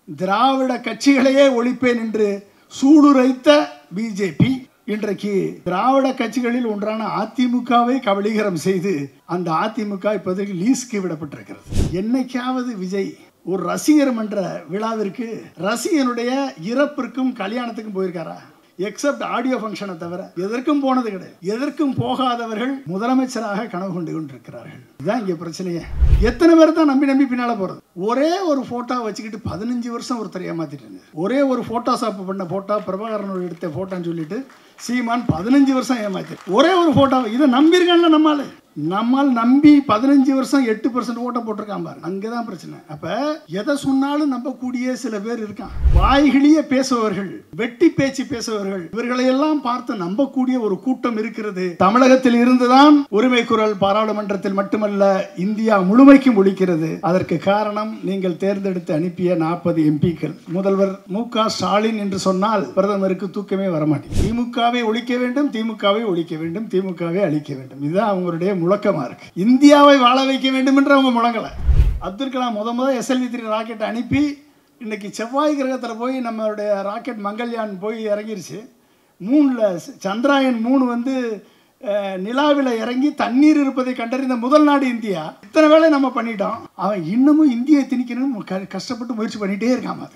திராவிட கட்சிகளையே ஒழிப்பேன் என்று சூளுரைத்த பிஜேபி இன்றைக்கு திராவிட கட்சிகளில் ஒன்றான அதிமுகவை கபலீகரம் செய்து அந்த அதிமுக இப்போதைக்கு லீஸ்க்கு விடப்பட்டிருக்கிறது. என்னைக்காவது விஜய் ஒரு ரசிகர் மன்ற விழாவிற்கு ரசிகனுடைய இறப்பிற்கும் கல்யாணத்துக்கும் போயிருக்காரா? எக்ஸப்ட் ஆடியோ ஃபங்க்ஷனை தவிர எதற்கும் போனது கிடையாது. எதற்கும் போகாதவர்கள் முதலமைச்சராக கனவு கொண்டு கொண்டிருக்கிறார்கள். இதுதான் இங்கே பிரச்சனையே. எத்தனை பேர் தான் நம்பி பின்னால போறது? ஒரே ஒரு போட்டோ வச்சுக்கிட்டு 15 வருஷம் ஒருத்தர் ஏமாத்திட்டு இருந்தது. ஒரே ஒரு போட்டோஷாப் பண்ண போட்டோ பிரபாகரனோட எடுத்த போட்டோன்னு சொல்லிட்டு சீமான் 15 வருஷம் ஏமாத்தி ஒரே ஒரு போட்டோ இதை நம்பியிருக்காங்க. நம்மால் நம்பி 15 வருஷம் 8% ஓட்ட போட்டிருக்கான் பாரு. அங்கதான் பிரச்சனை. அப்ப எதை சொன்னாலும் நம்பக்கூடிய சில பேர் இருக்கான். வாய்களியே பேசுபவர்கள், வெட்டி பேச்சு பேசுபவர்கள், இவர்களை எல்லாம் பார்த்து நம்பக்கூடிய ஒரு கூட்டம் இருக்கிறது. தமிழகத்தில் இருந்துதான் உரிமை குரல் பாராளுமன்றத்தில் மட்டுமல்ல இந்தியா முழுமைக்கும் ஒழிக்கிறது. அதற்கு காரணம் நீங்கள் தேர்ந்தெடுத்து அனுப்பிய 40 எம்பிக்கள். முதல்வர் மு.க. ஸ்டாலின் என்று சொன்னால் பிரதமருக்கு தூக்கமே வரமாட்டேங்குது. திமுகவை ஒழிக்க வேண்டும், திமுகவை ஒழிக்க வேண்டும், திமுகவை அழிக்க வேண்டும். இதுதான் அவங்களுடைய முழக்கமா இருக்கு. இந்தியாவை வாழ வைக்க வேண்டும் என்று அவங்க முழங்கல. அப்துல் கலாம் முத SLV-3 ராக்கெட் அனுப்பி இன்னைக்கு செவ்வாய் கிரகத்தில் போய் நம்மளுடைய ராக்கெட் மங்கள்யான் போய் இறங்கிருச்சு. 3ல சந்திராயன் 3 வந்து நிலாவில் இறங்கி தண்ணீர் இருப்பதை கண்டறிந்த முதல் நாடு இந்தியா. இத்தனை வேலை நம்ம பண்ணிட்டோம். அவன் இன்னமும் இந்தியை திணிக்கணும்னு கஷ்டப்பட்டு முயற்சி பண்ணிட்டே இருக்காம.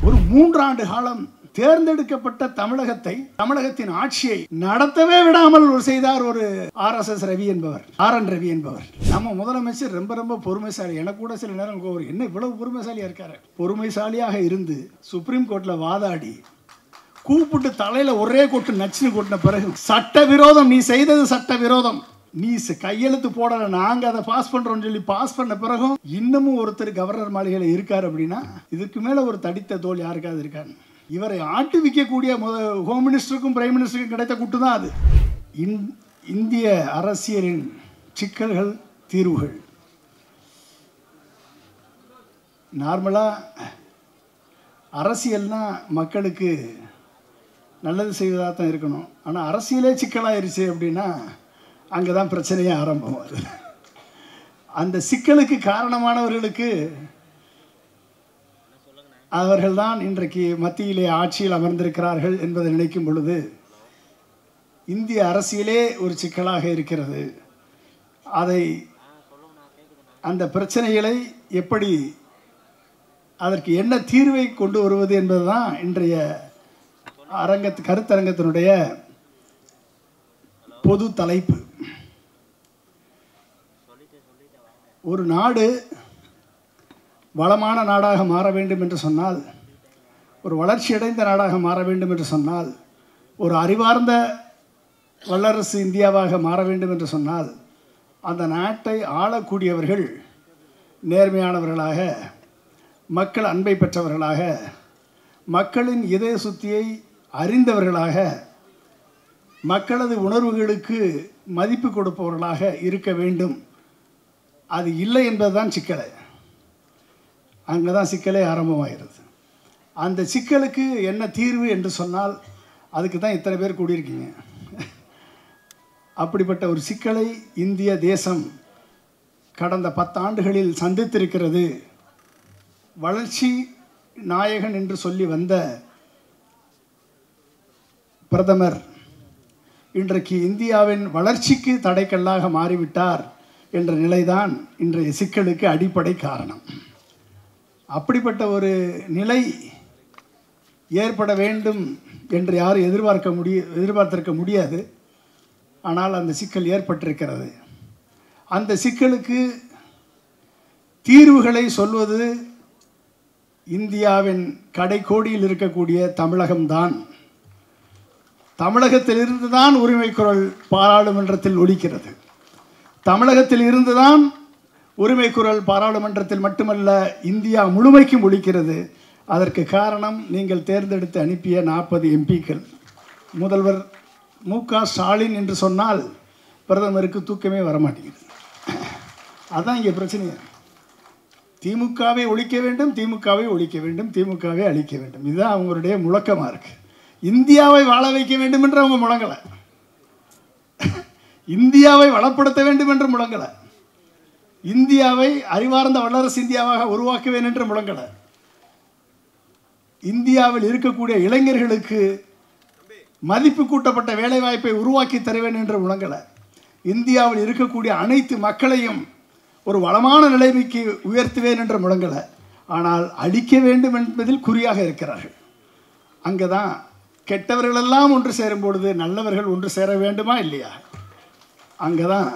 ஒரு 3 ஆண்டு காலம் தேர்ந்தெடுக்கப்பட்ட தமிழகத்தின் ஆட்சியை நடத்தவே விடாமல் செய்தார் ஒரு RSS ரவி என்பவர், RN ரவி என்பவர். நம்ம முதலமைச்சர் ரொம்ப பொறுமைசாலி. எனக்கு கூட சில நேரம் என்ன இவ்வளவு பொறுமைசாலியா இருக்காரு. பொறுமைசாலியாக இருந்து சுப்ரீம் கோர்ட்ல வாதாடி கூப்பிட்டு தலையில ஒரே கொட்டு நச்சுன்னு கொட்டின பிறகு சட்டவிரோதம், நீ செய்தது சட்டவிரோதம், நீ கையெழுத்து போடல, நாங்க அதை பாஸ் பண்றோம் சொல்லி பாஸ் பண்ண பிறகும் இன்னமும் ஒருத்தர் கவர்னர் மாளிகையில் இருக்காரு அப்படின்னா இதுக்கு மேல ஒரு தடித்த தோல் யாருக்காவது இருக்காரு? இவரை ஆட்டி வைக்கக்கூடிய ஹோம் மினிஸ்டருக்கும் பிரைம் மினிஸ்டருக்கும் கிடைத்த கூட்டு தான் அது. இந்திய அரசியலின் சிக்கல்கள், தீர்வுகள் நார்மலா அரசியல்னா மக்களுக்கு நல்லது செய்வதாக தான் இருக்கணும். ஆனால் அரசியலே சிக்கலாயிருச்சு அப்படின்னா அங்கே தான் பிரச்சனையே ஆரம்பமாகுது. அந்த சிக்கலுக்கு காரணமானவர்களுக்கு அவர்கள்தான் இன்றைக்கு மத்தியிலே ஆட்சியில் அமர்ந்திருக்கிறார்கள் என்பதை நினைக்கும் பொழுது இந்திய அரசியலே ஒரு சிக்கலாக இருக்கிறது. அந்த பிரச்சனைகளை எப்படி, அதற்கு என்ன தீர்வை கொண்டு வருவது என்பதுதான் இன்றைய கருத்தரங்கத்தினுடைய பொது தலைப்பு. ஒரு நாடு வளமான நாடாக மாற வேண்டும் என்று சொன்னால், ஒரு வளர்ச்சியடைந்த நாடாக மாற வேண்டும் என்று சொன்னால், ஒரு அறிவார்ந்த வல்லரசு இந்தியாவாக மாற வேண்டும் என்று சொன்னால் அந்த நாட்டை ஆளக்கூடியவர்கள் நேர்மையானவர்களாக, மக்கள் அன்பை பெற்றவர்களாக, மக்களின் இதய சுத்தியை அறிந்தவர்களாக, மக்களது உணர்வுகளுக்கு மதிப்பு கொடுப்பவர்களாக இருக்க வேண்டும். அது இல்லை என்பதுதான் சிக்கலை. அங்கே தான் சிக்கலே ஆரம்பமாகிறது. அந்த சிக்கலுக்கு என்ன தீர்வு என்று சொன்னால் அதுக்கு தான் இத்தனை பேர் கூடியிருக்கீங்க. அப்படிப்பட்ட ஒரு சிக்கலை இந்திய தேசம் கடந்த 10 ஆண்டுகளில் சந்தித்திருக்கிறது. வளர்ச்சி நாயகன் என்று சொல்லி வந்த பிரதமர் இன்றைக்கு இந்தியாவின் வளர்ச்சிக்கு தடைக்கல்லாக மாறிவிட்டார் என்ற நிலைதான் இன்றைய சிக்கலுக்கு அடிப்படை காரணம். அப்படிப்பட்ட ஒரு நிலை ஏற்பட வேண்டும் என்று யாரும் எதிர்பார்த்திருக்க முடியாது. ஆனால் அந்த சிக்கல் ஏற்பட்டிருக்கிறது. அந்த சிக்கலுக்கு தீர்வுகளை சொல்வது இந்தியாவின் கடைக்கோடியில் இருக்கக்கூடிய தமிழகம்தான். தமிழகத்தில் இருந்துதான் உரிமை குரல் பாராளுமன்றத்தில் ஒலிக்கிறது. தமிழகத்தில் இருந்துதான் உரிமை குரல் பாராளுமன்றத்தில் மட்டுமல்ல இந்தியா முழுமைக்கும் ஒழிக்கிறது. அதற்கு காரணம் நீங்கள் தேர்ந்தெடுத்து அனுப்பிய 40 எம்பிக்கள். முதல்வர் மு.க. ஸ்டாலின் என்று சொன்னால் பிரதமருக்கு தூக்கமே வரமாட்டேங்குது. அதுதான் இங்கே பிரச்சனை. திமுகவை ஒழிக்க வேண்டும், திமுகவை ஒழிக்க வேண்டும், திமுகவை அழிக்க வேண்டும். இதுதான் அவங்களுடைய முழக்கமாக இருக்கு. இந்தியாவை வாழ வைக்க வேண்டும் என்று அவங்க முழங்கலை. இந்தியாவை வளப்படுத்த வேண்டும் என்று முழங்கலை. இந்தியாவை அறிவார்ந்த வல்லரசு இந்தியாவாக உருவாக்குவேன் என்று முழங்கலை. இந்தியாவில் இருக்கக்கூடிய இளைஞர்களுக்கு மதிப்பு கூட்டப்பட்ட வேலைவாய்ப்பை உருவாக்கி தருவேன் என்று முழங்கலை. இந்தியாவில் இருக்கக்கூடிய அனைத்து மக்களையும் ஒரு வளமான நிலைமைக்கு உயர்த்துவேன் என்று முழங்கலை. ஆனால் அழிக்க வேண்டும் என்பதில் குறியாக இருக்கிறார்கள். அங்கே தான் கெட்டவர்களெல்லாம் ஒன்று சேரும் பொழுது நல்லவர்கள் ஒன்று சேர வேண்டுமா இல்லையா? அங்கே தான்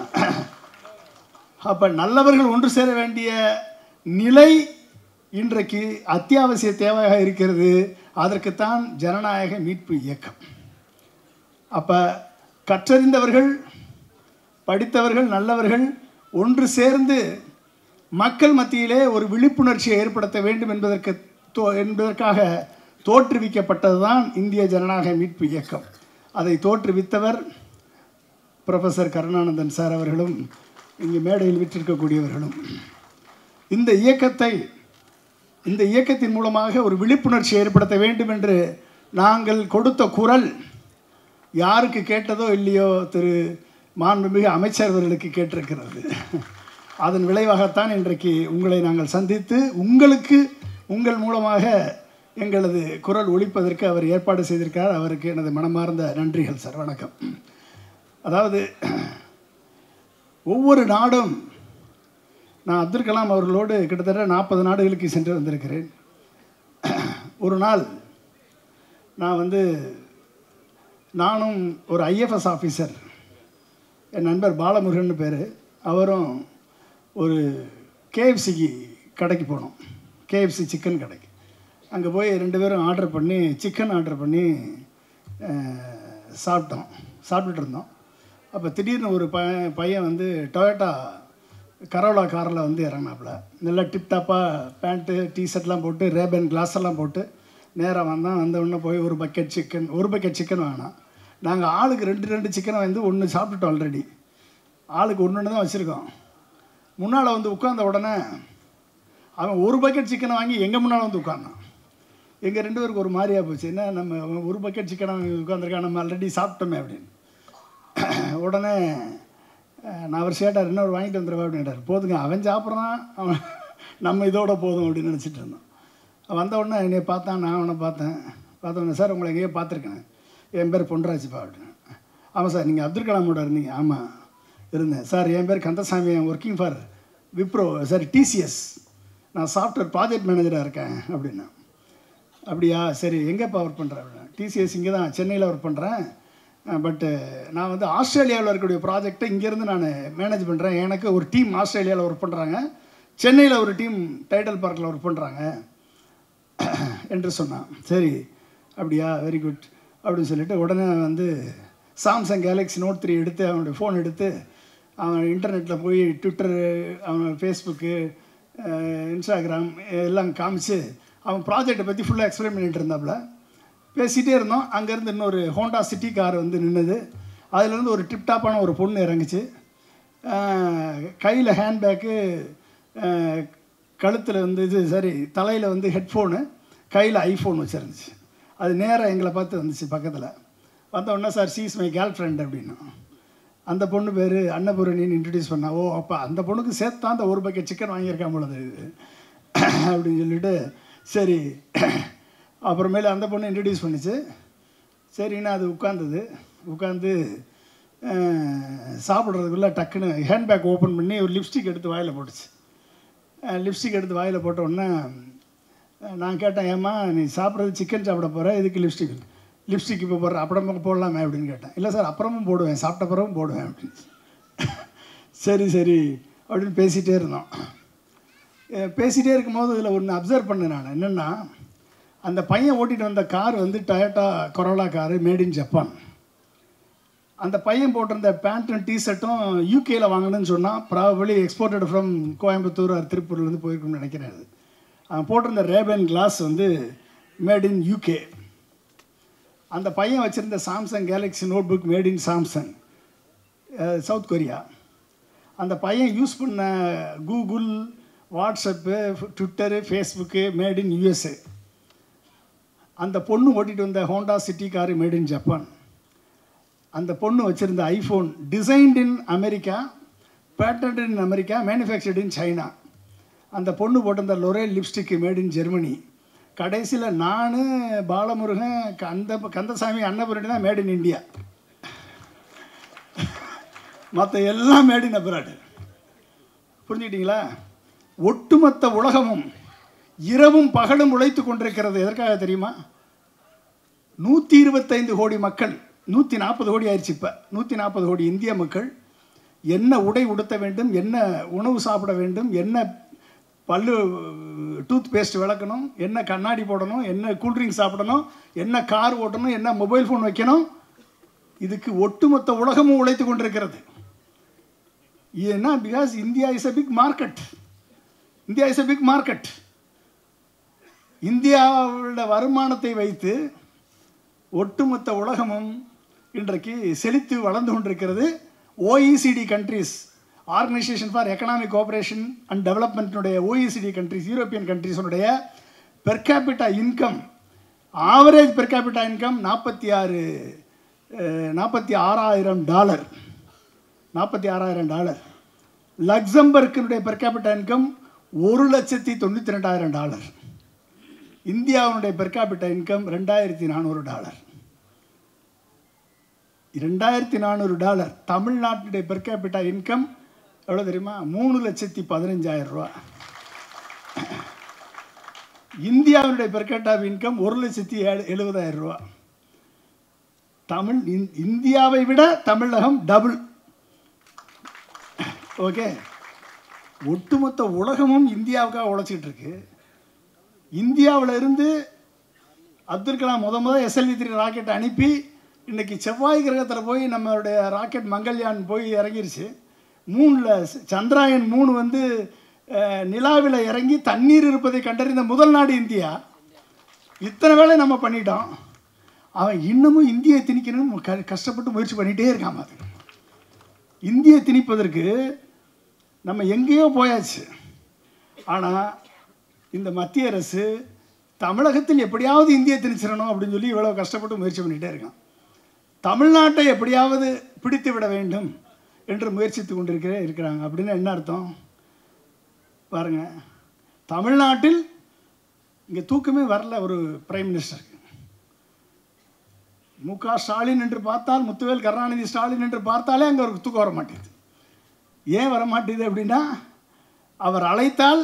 அப்போ நல்லவர்கள் ஒன்று சேர வேண்டிய நிலை இன்றைக்கு அத்தியாவசிய தேவையாக இருக்கிறது. அதற்குத்தான் ஜனநாயக மீட்பு இயக்கம். அப்போ கற்றறிந்தவர்கள், படித்தவர்கள், நல்லவர்கள் ஒன்று சேர்ந்து மக்கள் மத்தியிலே ஒரு விழிப்புணர்ச்சியை ஏற்படுத்த வேண்டும் என்பதற்காக தோற்றுவிக்கப்பட்டது தான் இந்திய ஜனநாயக மீட்பு இயக்கம். அதை தோற்றுவித்தவர் ப்ரொஃபஸர் கருணானந்தன் சார் அவர்களும் இங்கே மேடையில் விற்றிருக்கக்கூடியவர்களும். இந்த இயக்கத்தின் மூலமாக ஒரு விழிப்புணர்ச்சி ஏற்படுத்த வேண்டும் என்று நாங்கள் கொடுத்த குரல் யாருக்கு கேட்டதோ இல்லையோ திரு மாண்புமிகு அமைச்சர் அவர்களுக்கு கேட்டிருக்கிறது. அதன் விளைவாகத்தான் இன்றைக்கு உங்களை நாங்கள் சந்தித்து உங்களுக்கு உங்கள் மூலமாக எங்களது குரல் ஒலிப்பதற்கு அவர் ஏற்பாடு செய்திருக்கார். அவருக்கு எனது மனமார்ந்த நன்றிகள் சார். வணக்கம். அதாவது ஒவ்வொரு நாடும், நான் அப்துல் கலாம் அவர்களோடு கிட்டத்தட்ட 40 நாடுகளுக்கு சென்று வந்திருக்கிறேன். ஒரு நாள் நானும் ஒரு ஐஎஃப்எஸ் ஆஃபீஸர், என் நண்பர் பாலமுருகன் பேர், அவரும் ஒரு கேஎஃப்சிக்கு கடைக்கு போனோம். கேஎஃப்சி சிக்கன் கடைக்கு. அங்கே போய் 2 பேரும் சிக்கன் ஆர்டர் பண்ணி சாப்பிட்டுட்டு இருந்தோம். அப்போ திடீர்னு ஒரு பையன் டொயோட்டா கரோலா காரில் இறங்கினாப்புல. நல்லா டிப்டாப்பாக பேண்ட்டு டிஷர்ட்லாம் போட்டு ரேபன் கிளாஸ் எல்லாம் போட்டு நேராக வந்தவுடனே போய் ஒரு பக்கெட் சிக்கன் வாங்கினான். நாங்கள் ஆளுக்கு 2 சிக்கனை ஒன்று சாப்பிட்டுட்டோம். ஆல்ரெடி ஆளுக்கு ஒன்று தான் வச்சுருக்கோம். முன்னால் உட்கார்ந்த உடனே அவன் ஒரு பக்கெட் சிக்கனை வாங்கி எங்கள் முன்னால் உட்கார்ந்தான். எங்கள் 2 பேருக்கு ஒரு மாதிரியாக போச்சு. என்ன நம்ம ஒரு பக்கெட் சிக்கனை வாங்கி உட்காந்துருக்கான், நம்ம ஆல்ரெடி சாப்பிட்டோமே அப்படின்னு. உடனே நான் அவர் கேட்டார், இன்னொரு வாங்கிட்டு வந்துடுவா அப்படின்ட்டார். போதுங்க, அவன் சாப்பிட்றான், அவன் நம்ம இதோட போதும் அப்படின்னு நினச்சிட்டு இருந்தோம். வந்த உடனே என்னை பார்த்தான், நான் அவனை பார்த்தோன்னே சார் உங்களை எங்கேயோ பார்த்துருக்கேன், என் பேர் பொன்ராஜிப்பா அப்படின்னு. ஆமாம் சார், நீங்கள் அப்துல் கலாமோட இருந்தீங்க? ஆமாம் இருந்தேன் சார். என் பேர் Kandasamy, working for Wipro sir TCS, நான் சாஃப்ட்வேர் ப்ராஜெக்ட் மேனேஜராக இருக்கேன் அப்படின்னா. அப்படியா, சரி எங்கேப்பா ஒர்க் பண்ணுறேன் அப்படின்னா. டிசிஎஸ் இங்கே தான் சென்னையில் ஒர்க் பண்ணுறேன், பட்டு நான் ஆஸ்திரேலியாவில் இருக்கக்கூடிய ப்ராஜெக்டை இங்கேருந்து நான் மேனேஜ் பண்ணுறேன். எனக்கு ஒரு டீம் ஆஸ்திரேலியாவில் ஒர்க் பண்ணுறாங்க, சென்னையில் ஒரு டீம் டைடல் பார்க்கில் ஒர்க் பண்ணுறாங்க என்று சொன்னான். சரி அப்படியா, வெரி குட் அப்படின்னு சொல்லிட்டு உடனே சாம்சங் கேலக்ஸி நோட் 3 எடுத்து அவனுடைய ஃபோன் எடுத்து அவன் இன்டர்நெட்டில் போய் ட்விட்டரு, அவன் ஃபேஸ்புக்கு, இன்ஸ்டாகிராம் எல்லாம் காமிச்சு அவன் ப்ராஜெக்டை பற்றி ஃபுல்லாக எக்ஸ்பிளைன் பண்ணிகிட்டு இருந்தாப்புல. பேசிகிட்டே இருந்தோம். அங்கேருந்து இன்னொரு ஹோண்டா சிட்டி கார் நின்றுது. அதிலேருந்து ஒரு டிப்டாப்பான ஒரு பொண்ணு இறங்குச்சு. கையில் ஹேண்ட்பேக்கு, கழுத்தில் தலையில் ஹெட்ஃபோனு, கையில் ஐஃபோன் வச்சுருந்துச்சு. அது நேராக எங்களை பார்த்து வந்துச்சு. பக்கத்தில் வந்தோடனே sir she is my girl friend அப்படின்னா. அந்த பொண்ணு பேர் அன்னபூரணின்னு இன்ட்ரடியூஸ் பண்ணா. ஓ அப்போ அந்த பொண்ணுக்கு சேர்த்து தான் அந்த ஒரு பக்கெட் சிக்கன் வாங்கியிருக்கான் பொழுது அப்படின்னு சொல்லிவிட்டு சரி. அப்புறமேலே அந்த பொண்ணு இன்ட்ரடியூஸ் பண்ணிச்சு. சரின்னா அது உட்காந்து சாப்பிட்றதுக்குள்ளே டக்குன்னு ஹேண்ட்பேக் ஓப்பன் பண்ணி ஒரு லிப்ஸ்டிக் எடுத்து வாயில் போட்டுச்சு. லிப்ஸ்டிக் எடுத்து வாயில் போட்ட உடனே நான் கேட்டேன், ஏம்மா நீ சாப்பிட்றது சிக்கன் சாப்பிட போகிற, இதுக்கு லிப்ஸ்டிக் இப்போ போடுற, அப்புறமா போடலாமே அப்படின்னு கேட்டேன். இல்லை சார் அப்புறமும் போடுவேன், சாப்பிட்ட பிறகும் போடுவேன் அப்படின்னு. சரி அப்படின்னு பேசிகிட்டே இருந்தோம். பேசிகிட்டே இருக்கும்போது இதில் ஒன்று அப்சர்வ் பண்ணேன் நான். என்னென்னா, அந்த பையன் ஓட்டிகிட்டு வந்த car Toyota Corolla car, made in Japan. அந்த பையன் போட்டிருந்த பேண்ட்டும் டிஷர்ட்டும் யூகேயில் வாங்கணும்னு சொன்னால் probably exported from Coimbatore or திருப்பூர்லேருந்து போயிருக்குன்னு நினைக்கிறேன். அது அவன் போட்டிருந்த Ray Ban glass made in UK. அந்த பையன் வச்சுருந்த Samsung Galaxy Notebook made in Samsung, South Korea. அந்த பையன் யூஸ் பண்ண Google, WhatsApp, Twitter, Facebook made in USA. அந்த பொண்ணு ஓட்டிகிட்டு வந்த Honda City car made in Japan. அந்த பொண்ணு வச்சுருந்த iPhone designed in America, patent in America, manufactured in China. அந்த பொண்ணு போட்டிருந்த லொரேல் லிப்ஸ்டிக்கு மேட் இன் ஜெர்மனி. கடைசியில் நான் பாலமுருகன் கந்தசாமி அன்னபூரணி தான் மேட் இன் இந்தியா, மற்ற எல்லாம் மேட் இன் அப்ராட். புரிஞ்சுக்கிட்டீங்களா? ஒட்டுமொத்த உலகமும் இரவும் பகலும் உழைத்து கொண்டிருக்கிறது. எதற்காக தெரியுமா? 125 கோடி மக்கள், 140 கோடி ஆயிடுச்சு. இப்போ 140 கோடி இந்திய மக்கள் என்ன உடை உடுத்த வேண்டும், என்ன உணவு சாப்பிட வேண்டும், என்ன பல்லு டூத் பேஸ்ட் விளக்கணும், என்ன கண்ணாடி போடணும், என்ன கூல்ட்ரிங்க்ஸ் சாப்பிடணும், என்ன கார் ஓட்டணும், என்ன மொபைல் ஃபோன் வைக்கணும், இதுக்கு ஒட்டுமொத்த உலகமும் உழைத்து கொண்டிருக்கிறது. ஏன்னா because India is a big market. India is a big market. இந்தியாவோட வருமானத்தை வைத்து ஒட்டுமொத்த உலகமும் இன்றைக்கு செழித்து வளர்ந்து கொண்டிருக்கிறது. OECD countries, organisation for economic cooperation and டெவலப்மெண்ட்டுடைய OECD கண்ட்ரிஸ், யூரோப்பியன் கண்ட்ரிஸுடைய per capita income, average per capita income $46,000. $46,000. லக்சம்பர்க்கினுடைய பெர் கேபிட்டா இன்கம் $1,92,000. இந்தியாவுடைய பெர் கேபிட்டா இன்கம் $2,400. $2,400. தமிழ்நாட்டுடைய பெர் கேபிட்டா இன்கம் எவ்வளோ தெரியுமா? $3,15,000. இந்தியாவுடைய பெர் கேபிட்டா இன்கம் $1,70,000. இந்தியாவை விட தமிழகம் டபுள். ஓகே, ஒட்டுமொத்த உலகமும் இந்தியாவுக்காக உழைச்சிக்கிட்டு இருக்கு. இந்தியாவில் இருந்து அப்துல் கலாம் முதல் SLV-3 ராக்கெட் அனுப்பி இன்றைக்கி செவ்வாய் கிரகத்தில் போய் நம்மளுடைய ராக்கெட் மங்கள்யான் போய் இறங்கிருச்சு. 3 சந்திராயன் 3 வந்து நிலாவில் இறங்கி தண்ணீர் இருப்பதை கண்டறிந்த முதல் நாடு இந்தியா. இத்தனை வேலை நம்ம பண்ணிட்டோம். அவன் இன்னமும் இந்தியை திணிக்கணும்னு கஷ்டப்பட்டு முயற்சி பண்ணிகிட்டே இருக்கான். அது இந்தியை திணிப்பதற்கு நம்ம எங்கேயோ போயாச்சு. ஆனால் இந்த மத்திய அரசு தமிழகத்தில் எப்படியாவது இந்தியை திணிச்சிடணும் அப்படின்னு சொல்லி இவ்வளோ கஷ்டப்பட்டு முயற்சி பண்ணிகிட்டே இருக்கான். தமிழ்நாட்டை எப்படியாவது பிடித்து விட வேண்டும் என்று முயற்சித்து இருக்கிறாங்க. அப்படின்னு என்ன அர்த்தம் பாருங்கள். தமிழ்நாட்டில் இங்கே தூக்கமே வரல ஒரு பிரைம் மினிஸ்டருக்கு. மு.க. ஸ்டாலின் என்று பார்த்தால், முத்துவேல் கருணாநிதி ஸ்டாலின் என்று பார்த்தாலே அங்கே ஒரு தூக்கம் வர மாட்டேது. ஏன் வர மாட்டேது அப்படின்னா, அவர் அழைத்தால்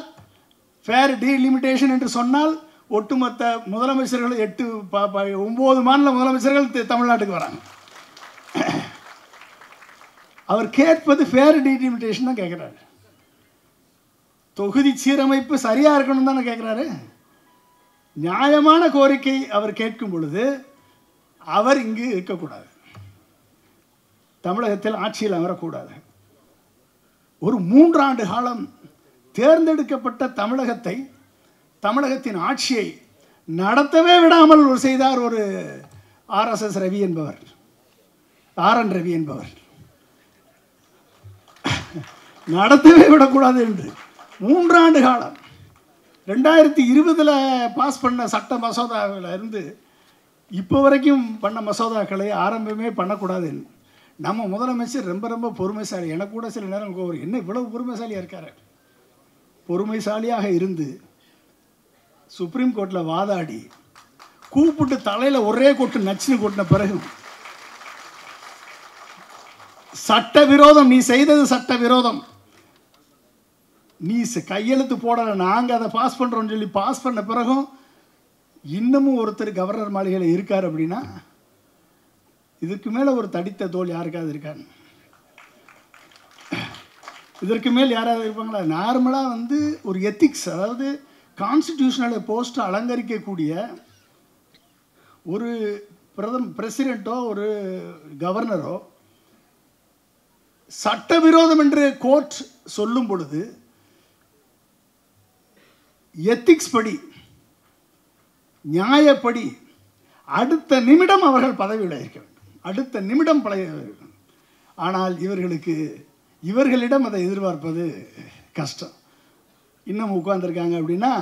ஃபேர் டீலிமிட்டேஷன் என்று சொன்னால் ஒட்டுமொத்த முதலமைச்சர்கள் 9 மாநில முதலமைச்சர்கள் தமிழ்நாட்டுக்கு வராங்க. அவர் கேட்பது ஃபேர் டீலிமிட்டேஷன் தான் கேட்குறாரு. தொகுதி சீரமைப்பு சரியாக இருக்கணும் தானே கேட்குறாரு. நியாயமான கோரிக்கை அவர் கேட்கும் பொழுது அவர் இங்கு இருக்கக்கூடாது, தமிழகத்தில் ஆட்சியில் அமரக்கூடாது. ஒரு 3 ஆண்டு காலம் தேர்ந்தெடுக்கப்பட்ட தமிழகத்தின் ஆட்சியை நடத்தவே விடாமல் செய்தார் ஒரு RSS ரவி என்பவர், RN ரவி என்பவர். நடத்தவே விடக்கூடாது என்று 3 ஆண்டு காலம் 2020 பாஸ் பண்ண சட்ட மசோதாவில் இருந்து இப்போ வரைக்கும் பண்ண மசோதாக்களை ஆரம்பமே பண்ணக்கூடாது. நம்ம முதலமைச்சர் ரொம்ப ரொம்ப பொறுமைசாலி. எனக்கு கூட சில நேரம் கோவம், என்ன இவ்வளவு பொறுமைசாலியாக இருக்காரு. பொறுமைசாலியாக இருந்து சுப்ரீம் கோர்ட்டில் வாதாடி கூப்பிட்டு தலையில் ஒரே கொட்டு நச்சுன்னு கொட்டின பிறகு சட்டவிரோதம், நீ செய்தது சட்டவிரோதம், நீ கையெழுத்து போடலை, நாங்கள் அதை பாஸ் பண்ணுறோம்னு சொல்லி பாஸ் பண்ண பிறகும் இன்னமும் ஒருத்தர் கவர்னர் மாளிகையில் இருக்கார் அப்படின்னா இதற்கு மேலே ஒரு தடித்த தோல் யாருக்காவது இருக்காரு? இதற்கு மேல் யாராவது இருப்பாங்களா? நார்மலாக வந்து ஒரு எத்திக்ஸ், அதாவது கான்ஸ்டிடியூஷனல் போஸ்ட்டை அலங்கரிக்கக்கூடிய ஒரு பிரசிடெண்ட்டோ ஒரு கவர்னரோ சட்டவிரோதம் என்று கோர்ட் சொல்லும் பொழுது எத்திக்ஸ் படி, நியாயப்படி அடுத்த நிமிடம் அவர்கள் பதவியில் இருக்க வேண்டும், அடுத்த நிமிடம் பழைய. ஆனால் இவர்களிடம் அதை எதிர்பார்ப்பது கஷ்டம். இன்னும் உட்கார்ந்துருக்காங்க அப்படின்னா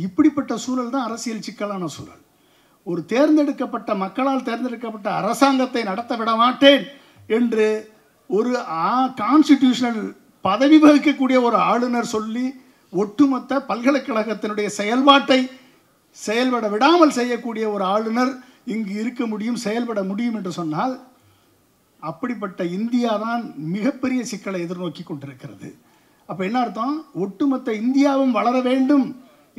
இப்படிப்பட்ட சூழல் தான் அரசியல் சிக்கலான சூழல். ஒரு தேர்ந்தெடுக்கப்பட்ட மக்களால் தேர்ந்தெடுக்கப்பட்ட அரசாங்கத்தை நடத்த விட மாட்டேன் என்று ஒரு கான்ஸ்டிடியூஷனல் பதவி வகிக்கக்கூடிய ஒரு ஆளுநர் சொல்லி ஒட்டுமொத்த பல்கலைக்கழகத்தினுடைய செயல்பாட்டை செயல்பட விடாமல் செய்யக்கூடிய ஒரு ஆளுநர் இங்கு இருக்க முடியும், செயல்பட முடியும் என்று சொன்னால், அப்படிப்பட்ட இந்தியா தான் மிகப்பெரிய சிக்கலை எதிர்நோக்கி கொண்டிருக்கிறது. அப்போ என்ன அர்த்தம்? ஒட்டுமொத்த இந்தியாவும் வளர வேண்டும்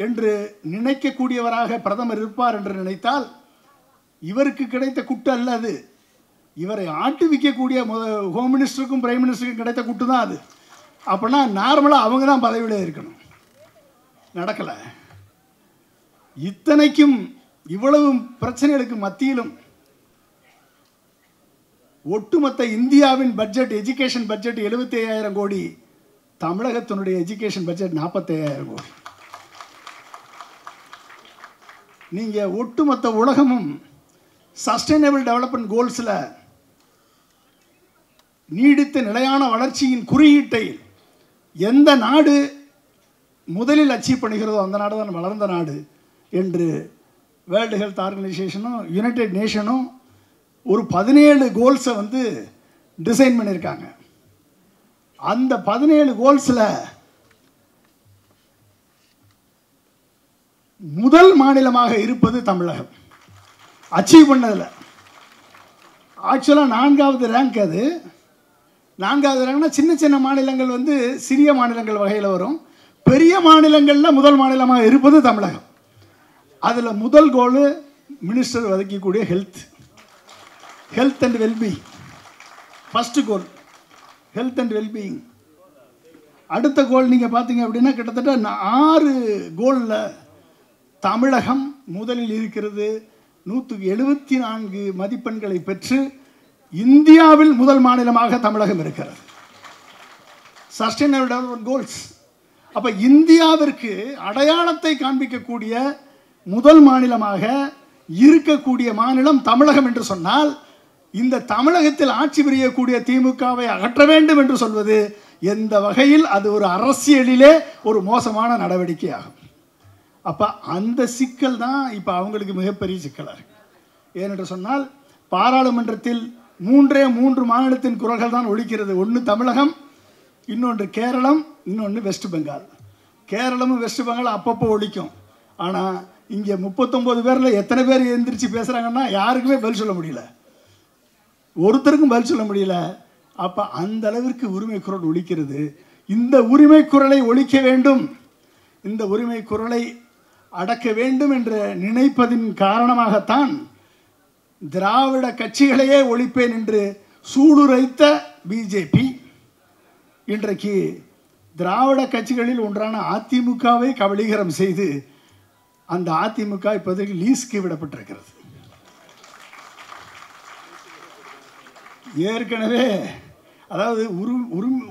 என்று நினைக்கக்கூடியவராக பிரதமர் இருப்பார் என்று நினைத்தால் இவருக்கு கிடைத்த குட்டு அல்ல அது. இவரை ஆட்டுவிக்கக்கூடிய ஹோம் மினிஸ்டருக்கும் பிரைம் மினிஸ்டருக்கும் கிடைத்த குட்டு தான் அது. அப்படின்னா நார்மலாக அவங்க தான் பதவியில் இருக்கணும். நடக்கலை. இத்தனைக்கும் இவ்வளவு பிரச்சனைகளுக்கு மத்தியிலும் ஒட்டுமொத்த இந்தியாவின் பட்ஜெட், எஜுகேஷன் பட்ஜெட் 75,000 கோடி, தமிழகத்தினுடைய எஜுகேஷன் பட்ஜெட் 45,000 கோடி. நீங்கள் ஒட்டுமொத்த உலகமும் சஸ்டைனபிள் டெவலப்மெண்ட் கோல்ஸில் நீடித்த நிலையான வளர்ச்சியின் குறியீட்டை எந்த நாடு முதலில் அச்சீவ் பண்ணுகிறதோ அந்த நாடு தான் வளர்ந்த நாடு என்று வேர்ல்டு ஹெல்த் ஆர்கனைசேஷனும் யுனைடெட் நேஷனும் ஒரு 17 கோல்ஸை வந்து டிசைன் பண்ணியிருக்காங்க. அந்த 17 கோல்ஸில் முதல் மாநிலமாக இருப்பது தமிழகம். அச்சீவ் பண்ணதில் ஆக்சுவலாக 4வது ரேங்க். அது 4வது ரேங்க்னா சின்ன சின்ன மாநிலங்கள் வந்து சிறிய மாநிலங்கள் வகையில் வரும். பெரிய மாநிலங்களில் முதல் மாநிலமாக இருப்பது தமிழகம். அதில் முதல் கோல் மினிஸ்டர் ஒதுக்கக்கூடிய health and wellbeing. First goal health and wellbeing. அடுத்த கோல் நீங்கள் பார்த்தீங்க அப்படின்னா கிட்டத்தட்ட 6 கோலில் தமிழகம் முதலில் இருக்கிறது. 174 மதிப்பெண்களை பெற்று இந்தியாவில் முதல் மாநிலமாக தமிழகம் இருக்கிறது. Sustainable development goals. அப்போ இந்தியாவிற்கு அடையாளத்தை காண்பிக்கக்கூடிய முதல் மாநிலமாக இருக்கக்கூடிய மாநிலம் தமிழகம் என்று சொன்னால், இந்த தமிழகத்தில் ஆட்சி புரியக்கூடிய திமுகவை அகற்ற வேண்டும் என்று சொல்வது எந்த வகையில் அது ஒரு அரசியலிலே ஒரு மோசமான நடவடிக்கையாகும். அப்போ அந்த சிக்கல் தான் இப்போ அவங்களுக்கு மிகப்பெரிய சிக்கலாக இருக்கு. ஏனென்று சொன்னால் பாராளுமன்றத்தில் 3 மாநிலத்தின் குரல்கள் தான் ஒலிக்கிறது. ஒன்று தமிழகம், இன்னொன்று கேரளம், இன்னொன்று வெஸ்ட் பெங்கால். கேரளமும் வெஸ்ட் பெங்கால் அப்பப்போ ஒலிக்கும். ஆனால் இங்கே 39 பேரில் எத்தனை பேர் எந்திரிச்சு பேசுகிறாங்கன்னா யாருக்குமே பதில் சொல்ல முடியல, ஒருத்தருக்கும் பதில் சொல்ல முடியல. அப்போ அந்த அளவிற்கு உரிமை குரல் ஒலிக்கிறது. இந்த உரிமை குரலை ஒலிக்க வேண்டும், இந்த உரிமை குரலை அடக்க வேண்டும் என்று நினைப்பதின் காரணமாகத்தான் திராவிட கட்சிகளையே ஒழிப்பேன் என்று சூளுரைத்த பிஜேபி இன்றைக்கு திராவிட கட்சிகளில் ஒன்றான அதிமுகவை கபலீகரம் செய்து அந்த அதிமுக இப்போதைக்கு லீஸ்க்கு விடப்பட்டிருக்கிறது. ஏற்கனவே அதாவது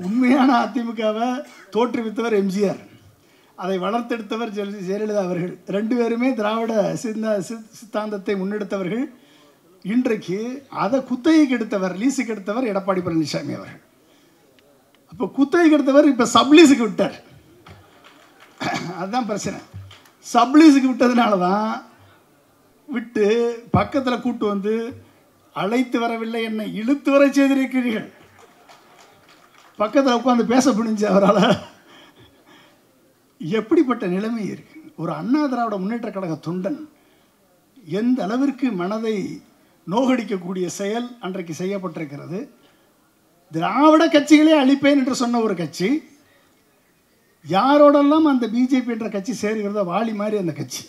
உண்மையான அதிமுகவை தோற்றுவித்தவர் எம்ஜிஆர், அதை வளர்த்தெடுத்தவர் ஜெயலலிதா அவர்கள். 2 பேருமே திராவிட சித்தாந்தத்தை முன்னெடுத்தவர்கள். இன்றைக்கு அதை குத்தகைக்கு எடுத்தவர், லீஸுக்கு எடுத்தவர் எடப்பாடி பழனிசாமி அவர்கள். அப்போ குத்தகைக்கு எடுத்தவர் இப்போ சப்லீஸுக்கு விட்டார். அதுதான் பிரச்சனை. சப்லீஸுக்கு விட்டதுனால தான் விட்டு பக்கத்தில் கூட்டு வந்து அழைத்து வரவில்லை, என்னை இழுத்து வர செய்திருக்கிறீர்கள். பக்கத்தில் உட்காந்து பேச முடிஞ்சு அவரால். எப்படிப்பட்ட நிலைமை இருக்கு. ஒரு அண்ணா திராவிட முன்னேற்ற கழக தொண்டன் எந்த அளவிற்கு மனதை நோகடிக்கக்கூடிய செயல் அன்றைக்கு செய்யப்பட்டிருக்கிறது. திராவிட கட்சிகளே அழிப்பேன் என்று சொன்ன ஒரு கட்சி யாரோடெல்லாம் அந்த பிஜேபி என்ற கட்சி சேருகிறதோ, வாலி மாதிரி அந்த கட்சி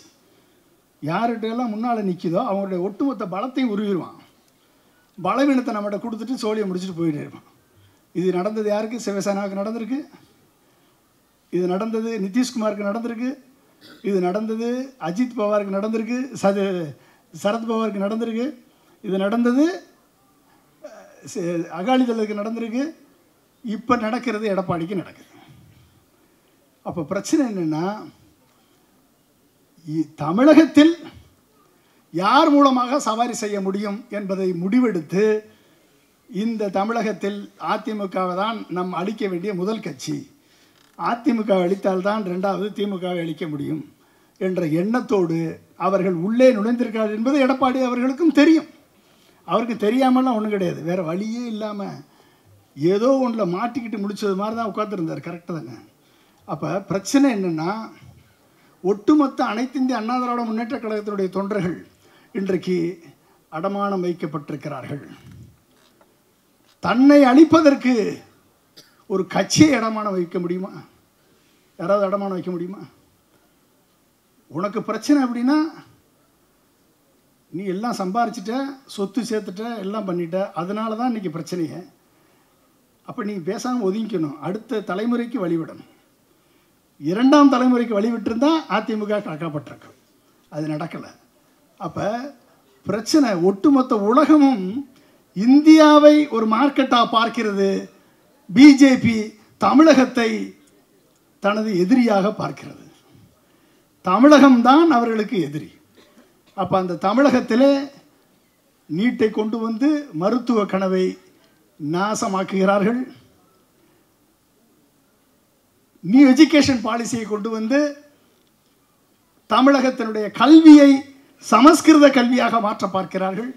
யார்கிட்டெல்லாம் முன்னால் நிற்கிதோ அவங்களுடைய ஒட்டுமொத்த பலத்தையும் உருவிடுவான். பலவீனத்தை நம்மகிட்ட கொடுத்துட்டு சோழியை முடிச்சுட்டு போயிட்டே இருப்பான். இது நடந்தது யாருக்கு? சிவசேனாவுக்கு நடந்திருக்கு, இது நடந்தது நிதிஷ்குமாருக்கு நடந்திருக்கு, இது நடந்தது அஜித் பவாருக்கு நடந்திருக்கு, சரத்பவாருக்கு நடந்திருக்கு, இது நடந்தது அகாலிதளுக்கு நடந்திருக்கு, இப்போ நடக்கிறது எடப்பாடிக்கு நடக்குது. அப்போ பிரச்சனை என்னென்னா, தமிழகத்தில் யார் மூலமாக சவாரி செய்ய முடியும் என்பதை முடிவெடுத்து இந்த தமிழகத்தில் அதிமுகவை தான் நம் அழிக்க வேண்டிய முதல் கட்சி, அதிமுக அழித்தால்தான் 2வது திமுகவை அழிக்க முடியும் என்ற எண்ணத்தோடு அவர்கள் உள்ளே நுழைந்திருக்கிறார்கள் என்பது எடப்பாடி அவர்களுக்கும் தெரியும். அவருக்கு தெரியாமலாம் ஒன்றும் கிடையாது. வேறு வழியே இல்லாமல் ஏதோ ஒன்றில் மாட்டிக்கிட்டு முடிச்சது மாதிரி தான் உட்காந்துருந்தார். கரெக்டு தாங்க. அப்போ பிரச்சனை என்னென்னா, ஒட்டுமொத்த அனைத்து இந்திய அண்ணா திராவிட முன்னேற்ற கழகத்தினுடைய தொண்டர்கள் இன்றைக்கு அடமானம் வைக்கப்பட்டிருக்கிறார்கள். தன்னை அழிப்பதற்கு ஒரு கட்சியை அடமானம் வைக்க முடியுமா? யாராவது அடமானம் வைக்க முடியுமா? உனக்கு பிரச்சனை அப்படின்னா நீ எல்லாம் சம்பாரிச்சிட்ட, சொத்து சேர்த்துட்ட, எல்லாம் பண்ணிட்ட, அதனால தான் இன்றைக்கி பிரச்சனையே. அப்போ நீ பேசாமல் ஒதுங்கிக்கணும், அடுத்த தலைமுறைக்கு வழிவிடணும். இரண்டாம் தலைமுறைக்கு வழிவிட்டிருந்தால் அதிமுக காக்கப்பட்டிருக்கு. அது நடக்கலை. அப்போ பிரச்சனை ஒட்டுமொத்த உலகமும் இந்தியாவை ஒரு மார்க்கெட்டாக பார்க்கிறது. பிஜேபி தமிழகத்தை தனது எதிரியாக பார்க்கிறது. தமிழகம்தான் அவர்களுக்கு எதிரி. அப்போ அந்த தமிழகத்திலே நீட்டை கொண்டு வந்து மருத்துவ கனவை நாசமாக்குகிறார்கள். நியூ எஜுகேஷன் பாலிசியை கொண்டு வந்து தமிழகத்தினுடைய கல்வியை சமஸ்கிருத கல்வியாக மாற்ற பார்க்கிறார்கள்.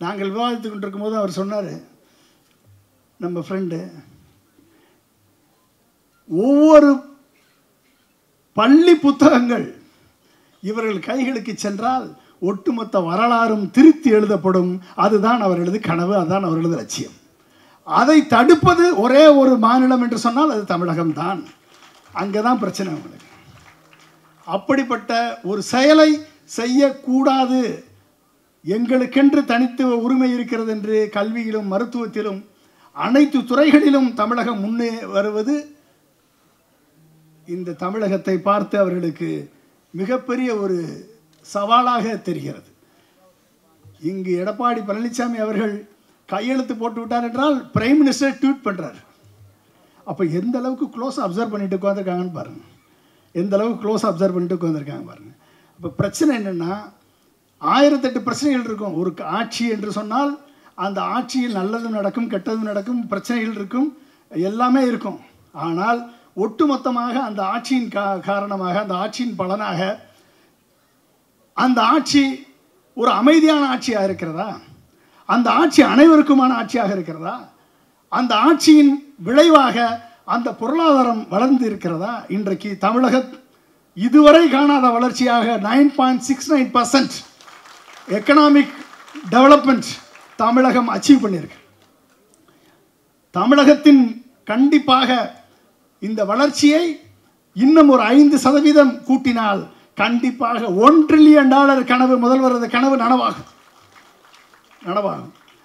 நாங்கள் விவாதித்து கொண்டிருக்கும் போது அவர் சொன்னார், நம்ம ஃப்ரெண்டு, ஒவ்வொரு பள்ளி புத்தகங்கள் இவர்கள் கைகளுக்கு சென்றால் ஒட்டுமொத்த வரலாறும் திருத்தி எழுதப்படும். அதுதான் அவர்களது கனவு, அதுதான் அவர்களது லட்சியம். அதை தடுப்பது ஒரே ஒரு மாநிலம் என்று சொன்னால் அது தமிழகம்தான். அங்கே தான் பிரச்சனை உங்களுக்கு. அப்படிப்பட்ட ஒரு செயலை செய்யக்கூடாது, எங்களுக்கென்று தனித்துவ உரிமை இருக்கிறது என்று கல்வியிலும் மருத்துவத்திலும் அனைத்து துறைகளிலும் தமிழகம் முன்னே வருவது இந்த தமிழகத்தை பார்த்து அவர்களுக்கு மிகப்பெரிய ஒரு சவாலாக தெரிகிறது. இங்கு எடப்பாடி பழனிசாமி அவர்கள் கையெழுத்து போட்டு விட்டார் என்றால் பிரைம் மினிஸ்டர் ட்வீட் பண்ணுறார். அப்போ எந்த அளவுக்கு க்ளோஸ் அப்சர்வ் பண்ணிட்டு உட்காந்துருக்காங்கன்னு பாருங்கள். எந்த அளவுக்கு க்ளோஸ் அப்சர்வ் பண்ணிட்டு உட்காந்துருக்காங்க பாருங்கள். அப்போ பிரச்சனை என்னென்னா, 1008 பிரச்சனைகள் இருக்கும். ஒரு ஆட்சி என்று சொன்னால் அந்த ஆட்சியில் நல்லதும் நடக்கும், கெட்டதும் நடக்கும், பிரச்சனைகள் இருக்கும், எல்லாமே இருக்கும். ஆனால் ஒட்டுமொத்தமாக அந்த ஆட்சியின் காரணமாக, அந்த ஆட்சியின் பலனாக அந்த ஆட்சி ஒரு அமைதியான ஆட்சியாக இருக்கிறதா? அந்த ஆட்சி அனைவருக்குமான ஆட்சியாக இருக்கிறதா? அந்த ஆட்சியின் விளைவாக அந்த பொருளாதாரம் வளர்ந்து இருக்கிறதா? இன்றைக்கு தமிழகம் இதுவரை காணாத வளர்ச்சியாக 9.69% எக்கனாமிக் டெவலப்மெண்ட் தமிழகம் அச்சீவ் பண்ணியிருக்கு. தமிழகத்தின் கண்டிப்பாக இந்த வளர்ச்சியை இன்னும் ஒரு 5% கூட்டினால் கண்டிப்பாக $1 trillion கனவு, முதல்வரது கனவு நனவாகும்.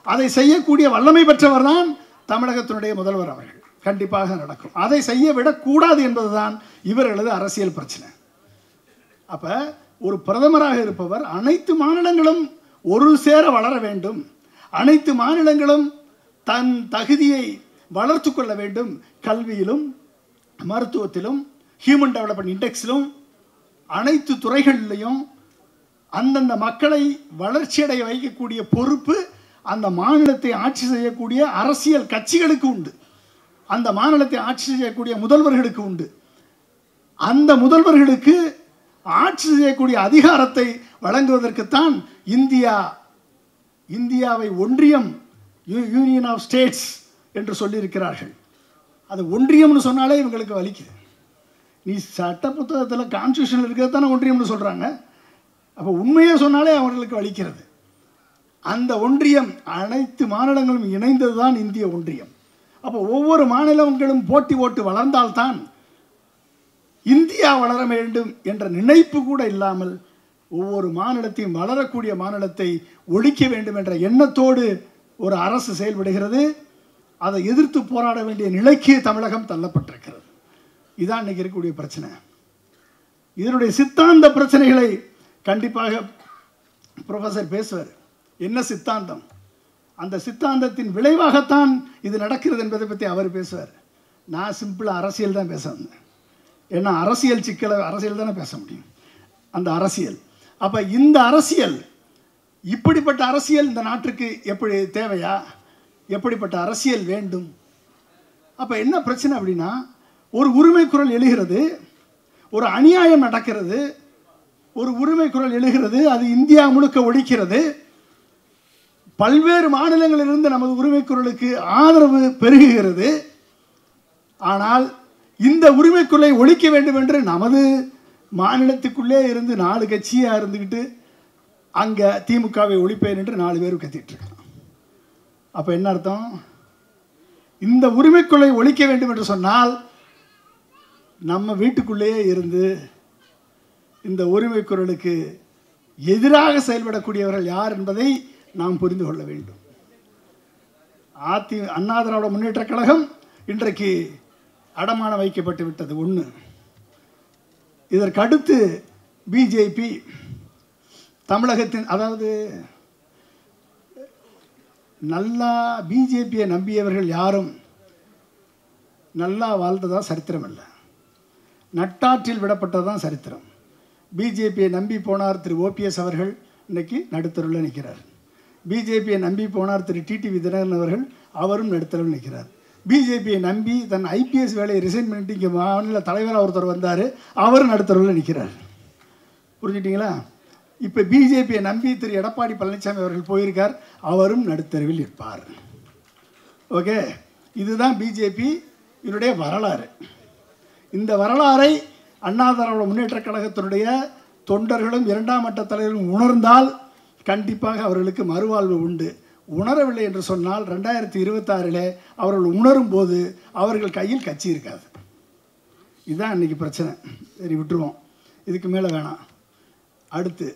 அதை செய்யக்கூடிய வல்லமை பெற்றவர் தான் தமிழகத்தினுடைய முதல்வர் அவர்கள். கண்டிப்பாக நடக்கும். அதை செய்ய விடக்கூடாது என்பதுதான் இவர்களது அரசியல் பிரச்சனை. அப்போ ஒரு பிரதமராக இருப்பவர் அனைத்து மாநிலங்களும் ஒரு சேர வளர வேண்டும், அனைத்து மாநிலங்களும் தன் தகுதியை வளர்த்து கொள்ள வேண்டும். கல்வியிலும் மருத்துவத்திலும் ஹியூமன் டெவலப்மெண்ட் இண்டெக்ஸிலும் அனைத்து துறைகளிலையும் அந்தந்த மக்களை வளர்ச்சியடைய வைக்கக்கூடிய பொறுப்பு அந்த மாநிலத்தை ஆட்சி செய்யக்கூடிய அரசியல் கட்சிகளுக்கு உண்டு. அந்த மாநிலத்தை ஆட்சி செய்யக்கூடிய முதல்வர்களுக்கு உண்டு. அந்த முதல்வர்களுக்கு ஆட்சி செய்யக்கூடிய அதிகாரத்தை வழங்குவதற்குத்தான் இந்தியாவை ஒன்றியம், யூனியன் ஆஃப் ஸ்டேட்ஸ் என்று சொல்லியிருக்கிறார்கள். அது ஒன்றியம்னு சொன்னாலே இவங்களுக்கு வலிக்குது. நீ சட்ட புத்தகத்தில் கான்ஸ்டியூஷனில் இருக்கிறது தானே ஒன்றியம்னு சொல்கிறாங்க. அப்போ உண்மையை சொன்னாலே அவர்களுக்கு வலிக்கிறது. அந்த ஒன்றியம் அனைத்து மாநிலங்களும் இணைந்தது தான் இந்திய ஒன்றியம். அப்போ ஒவ்வொரு மாநிலங்களும் போட்டி போட்டு வளர்ந்தால்தான் இந்தியா வளர வேண்டும் என்ற நினைப்பு கூட இல்லாமல் ஒவ்வொரு மாநிலத்தையும் வளரக்கூடிய மாநிலத்தை ஒழிக்க வேண்டும் என்ற எண்ணத்தோடு ஒரு அரசு செயல்படுகிறது. அதை எதிர்த்து போராட வேண்டிய நிலைக்கு தமிழகம் தள்ளப்பட்டிருக்கிறது. இதான் இன்னைக்கு இருக்கக்கூடிய பிரச்சனை. இதனுடைய சித்தாந்த பிரச்சனைகளை கண்டிப்பாக ப்ரொஃபஸர் பேசுவார். என்ன சித்தாந்தம், அந்த சித்தாந்தத்தின் விளைவாகத்தான் இது நடக்கிறது என்பதை பற்றி அவர் பேசுவார். நான் சிம்பிளாக அரசியல் தான் பேச வந்தேன். ஏன்னா அரசியல் சிக்கலை அரசியல் தானே பேச முடியும். அந்த அரசியல், அப்போ இந்த அரசியல், இப்படிப்பட்ட அரசியல் இந்த நாட்டுக்கு எப்படி தேவையா? எப்படிப்பட்ட அரசியல் வேண்டும்? அப்போ என்ன பிரச்சனை அப்படின்னா, ஒரு உரிமை குரல் எழுகிறது, ஒரு அநியாயம் நடக்கிறது, ஒரு உரிமை குரல் எழுகிறது, அது இந்தியா முழுக்க ஒழிக்கிறது. பல்வேறு மாநிலங்களிலிருந்து நமது உரிமை குரலுக்கு ஆதரவு பெருகுகிறது. ஆனால் இந்த உரிமைக்குள்ளே ஒழிக்க வேண்டும் என்று நமது மாநிலத்துக்குள்ளே இருந்து 4 கட்சியாக இருந்துக்கிட்டு அங்கே திமுகவை ஒழிப்பேன் என்று 4 பேர் கத்திட்டு இருக்காங்க. அப்போ என்ன அர்த்தம்? இந்த உரிமைக்குள்ளே ஒழிக்க வேண்டும் என்று சொன்னால் நம்ம வீட்டுக்குள்ளேயே இருந்து இந்த உரிமை குரலுக்கு எதிராக செயல்படக்கூடியவர்கள் யார் என்பதை நாம் புரிந்து கொள்ள வேண்டும். அண்ணா திராவிட முன்னேற்ற கழகம் இன்றைக்கு அடமானம் வைக்கப்பட்டு விட்டது. ஒன்று. இதற்கு அடுத்து பிஜேபி தமிழகத்தின், அதாவது நல்லா பிஜேபியை நம்பியவர்கள் யாரும் நல்லா வாழ்ந்ததா சரித்திரம் இல்லை, நட்டாற்றில் விடப்பட்டதான் சரித்திரம். பிஜேபியை நம்பி போனார் திரு ஓபிஎஸ் அவர்கள், இன்னைக்கு நடுத்தருவில் நிற்கிறார். பிஜேபியை நம்பி போனார் திரு டிடிவி தினகரன் அவர்கள், அவரும் நடுத்தருவில் நிற்கிறார். பிஜேபியை நம்பி தன் ஐபிஎஸ் வேலையை ரிசைன் பண்ணிட்டு இங்கே மாநில தலைவராக ஒருத்தர் வந்தார், அவரும் நடுத்தருவில் நிற்கிறார். புரிஞ்சுட்டிங்களா? இப்போ பிஜேபியை நம்பி திரு எடப்பாடி பழனிசாமி அவர்கள் போயிருக்கார், அவரும் நடுத்தருவில் இருப்பார். ஓகே, இதுதான் பிஜேபி இதனுடைய வரலாறு. இந்த வரலாறை அண்ணா திராவிட முன்னேற்ற கழகத்தினுடைய தொண்டர்களும் 2ஆம் மட்ட தலைவர்களும் உணர்ந்தால் கண்டிப்பாக அவர்களுக்கு மறுவாழ்வு உண்டு. உணரவில்லை என்று சொன்னால் 2026 அவர்கள் உணரும் போது அவர்கள் கையில் கட்சி இருக்காது. இதுதான் இன்றைக்கி பிரச்சனை. சரி, விட்டுருவோம், இதுக்கு மேலே வேணாம். அடுத்து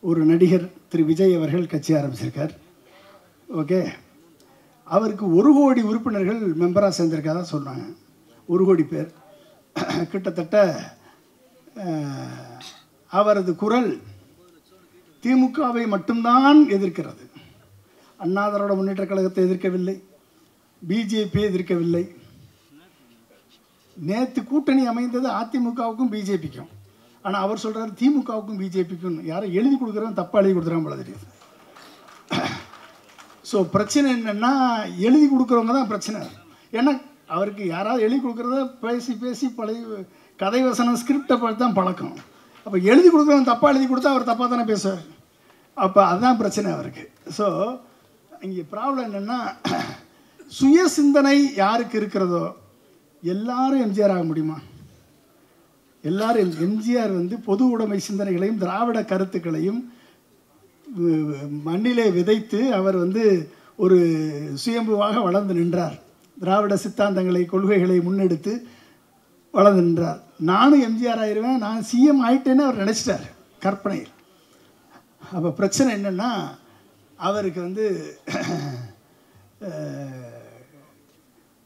ஒரு நடிகர் திரு விஜய் அவர்கள் கட்சி ஆரம்பிச்சிருக்கார். ஓகே, அவருக்கு 1 கோடி உறுப்பினர்கள் மெம்பராக சேர்ந்திருக்காதா சொல்கிறாங்க. 1 கோடி பேர். கிட்டத்தட்ட அவரது குரல் திமுகவை மட்டும்தான் எதிர்க்கிறது. அண்ணா திராவிட முன்னேற்ற கழகத்தை எதிர்க்கவில்லை, பிஜேபியை எதிர்க்கவில்லை. நேற்று கூட்டணி அமைந்தது அதிமுகவுக்கும் பிஜேபிக்கும். ஆனால் அவர் சொல்கிறார் திமுகவுக்கும் பிஜேபிக்கும். யாரும் எழுதி கொடுக்குறவங்க தப்பாக எழுதி கொடுத்துறாங்க போல தெரியுது. ஸோ பிரச்சனை என்னென்னா, எழுதி கொடுக்குறவங்க தான் பிரச்சனை. ஏன்னா அவருக்கு யாராவது எழுதி கொடுக்குறத பேசி பேசி பழைய கதை வசனம் ஸ்கிரிப்டை பார்த்து தான் பழக்கம். அப்போ எழுதி கொடுக்குறவங்க தப்பாக எழுதி கொடுத்தா அவர் தப்பாக தானே பேசுவார். அப்போ அதுதான் பிரச்சனை அவருக்கு. ஸோ இங்கே ப்ராப்ளம் என்னென்னா, சுய சிந்தனை யாருக்கு இருக்கிறதோ எல்லாரும் எம்ஜிஆர் ஆக முடியுமா? எல்லாரும் எம்ஜிஆர் பொது உடைமை சிந்தனைகளையும் திராவிட கருத்துக்களையும் மண்ணிலே விதைத்து அவர் ஒரு சுயம்புவாக வளர்ந்து நின்றார். திராவிட சித்தாந்தங்களை கொள்கைகளை முன்னெடுத்து வளர்ந்து நின்றார். நானும் எம்ஜிஆர் ஆயிடுவேன், நான் சிஎம் ஆயிட்டேன்னு அவர் நினச்சிட்டார் கற்பனையில். அப்போ பிரச்சனை என்னென்னா, அவருக்கு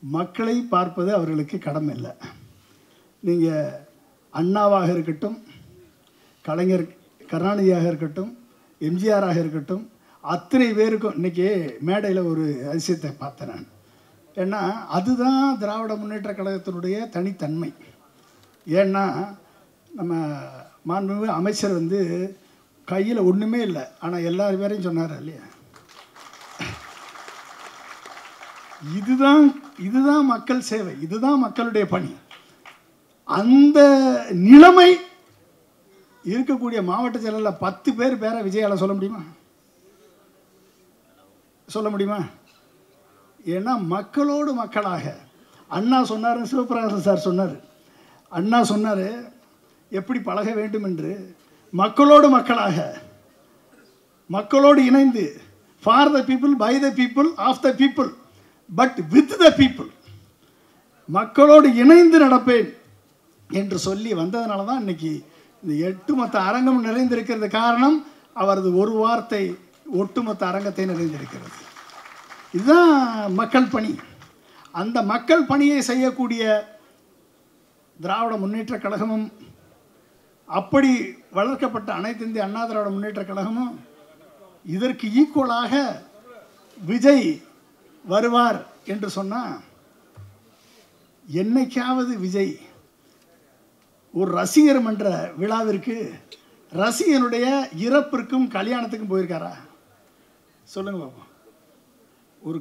மக்களை பார்ப்பது அவர்களுக்கு கடமை இல்லை. நீங்கள் அண்ணாவாக இருக்கட்டும், கலைஞர் கருணாநிதியாக இருக்கட்டும், எம்ஜிஆராக இருக்கட்டும், அத்தனை பேருக்கும் இன்றைக்கி மேடையில் ஒரு அதிசயத்தை பார்த்தேன் நான். ஏன்னா அதுதான் திராவிட முன்னேற்ற கழகத்தினுடைய தனித்தன்மை. ஏன்னா நம்ம மாண்புமிகு அமைச்சர் கையில் ஒன்றுமே இல்லை, ஆனால் எல்லார் பேரையும் சொன்னார் இல்லையா? இதுதான் மக்கள் சேவை, இதுதான் மக்களுடைய பணி. அந்த நிலைமை இருக்கக்கூடிய மாவட்ட செயலரில் 10 பேரை விஜயால சொல்ல முடியுமா? சொல்ல முடியுமா? ஏன்னா மக்களோடு மக்களாக அண்ணா சொன்னார், சிவபிரகாசன் சார் சொன்னார். அண்ணா சொன்னார் எப்படி பழக வேண்டும் என்று. மக்களோடு மக்களாக, மக்களோடு இணைந்து, for the people, by the people, of the people, but with the people, மக்களோடு இணைந்து நடப்பேன் என்று சொல்லி வந்ததுனால தான் இன்னைக்கு இந்த ஒட்டுமொத்த அரங்கம் நிறைந்திருக்கிறது. காரணம் அவரது ஒரு வார்த்தை ஒட்டுமொத்த அரங்கத்தை நிறைந்திருக்கிறது. இதுதான் மக்கள் பணி. அந்த மக்கள் பணியை செய்யக்கூடிய திராவிட முன்னேற்ற கழகமும், அப்படி வளர்க்கப்பட்ட அனைத்து இந்திய அண்ணா திராவிட முன்னேற்ற கழகமும் இதற்கு ஈக்குவலாக விஜய் வருவார் என்று சொன்னால், என்னைக்காவது விஜய் ஒரு ரசிகர் மன்ற விழாவிற்கு ரசிகனுடைய இறப்பிற்கும் கல்யாணத்துக்கும் போயிருக்காரா? சொல்லுங்க பாப்போம். ஒரு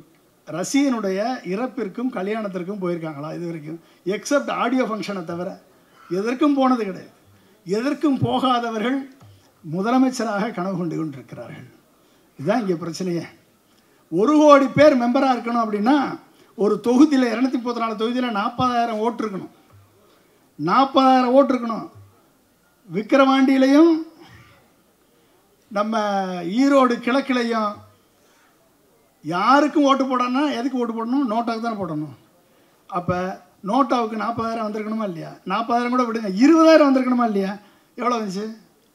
ரசிகனுடைய இறப்பிற்கும் கல்யாணத்திற்கும் போயிருக்காங்களா இது வரைக்கும்? எக்ஸப்ட் ஆடியோ ஃபங்க்ஷனை தவிர எதற்கும் போனது கிடையாது. எதற்கும் போகாதவர்கள் முதலமைச்சராக கனவு கொண்டு கொண்டிருக்கிறார்கள். இதுதான் இங்கே பிரச்சனையே. 1 கோடி பேர் மெம்பராக இருக்கணும் அப்படின்னா ஒரு தொகுதியில் 234 தொகுதியில் 40,000 ஓட்டு இருக்கணும். 40,000 ஓட்டு இருக்கணும். விக்கிரவாண்டியிலையும் நம்ம ஈரோடு கிழக்கிலையும் யாருக்கும் ஓட்டு போடணும்னா எதுக்கு ஓட்டு போடணும்? நோட்டாவுக்கு தானே போடணும். அப்போ நோட்டாவுக்கு 40,000 வந்திருக்கணுமா இல்லையா? 40,000 கூட விடுங்க, 20,000 வந்திருக்கணுமா இல்லையா? எவ்வளோ வந்துச்சு?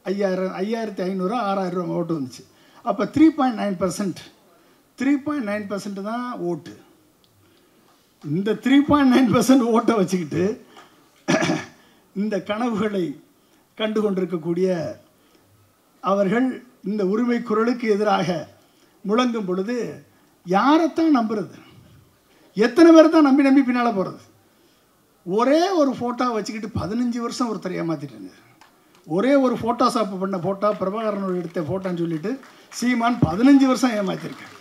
5,500 6,000 ஓட்டு வந்துச்சு. அப்போ 3.9% தான் ஓட்டு. இந்த 3.9% ஓட்டை வச்சுக்கிட்டு இந்த கனவுகளை கண்டு கொண்டிருக்கக்கூடிய அவர்கள் இந்த உரிமை குரலுக்கு எதிராக முழங்கும் பொழுது யாரைத்தான் நம்புறது? எத்தனை பேர் தான் நம்பி பின்னால் போகிறது? ஒரே ஒரு ஃபோட்டோ வச்சுக்கிட்டு 15 வருஷம் ஒருத்தர் ஏமாற்றிட்டு இருந்தார். ஒரே ஒரு ஃபோட்டோஷாப் பண்ண ஃபோட்டோ, பிரபாகரனோட எடுத்த ஃபோட்டோன்னு சொல்லிட்டு சீமான் 15 வருஷம் ஏமாற்றிருக்கேன்.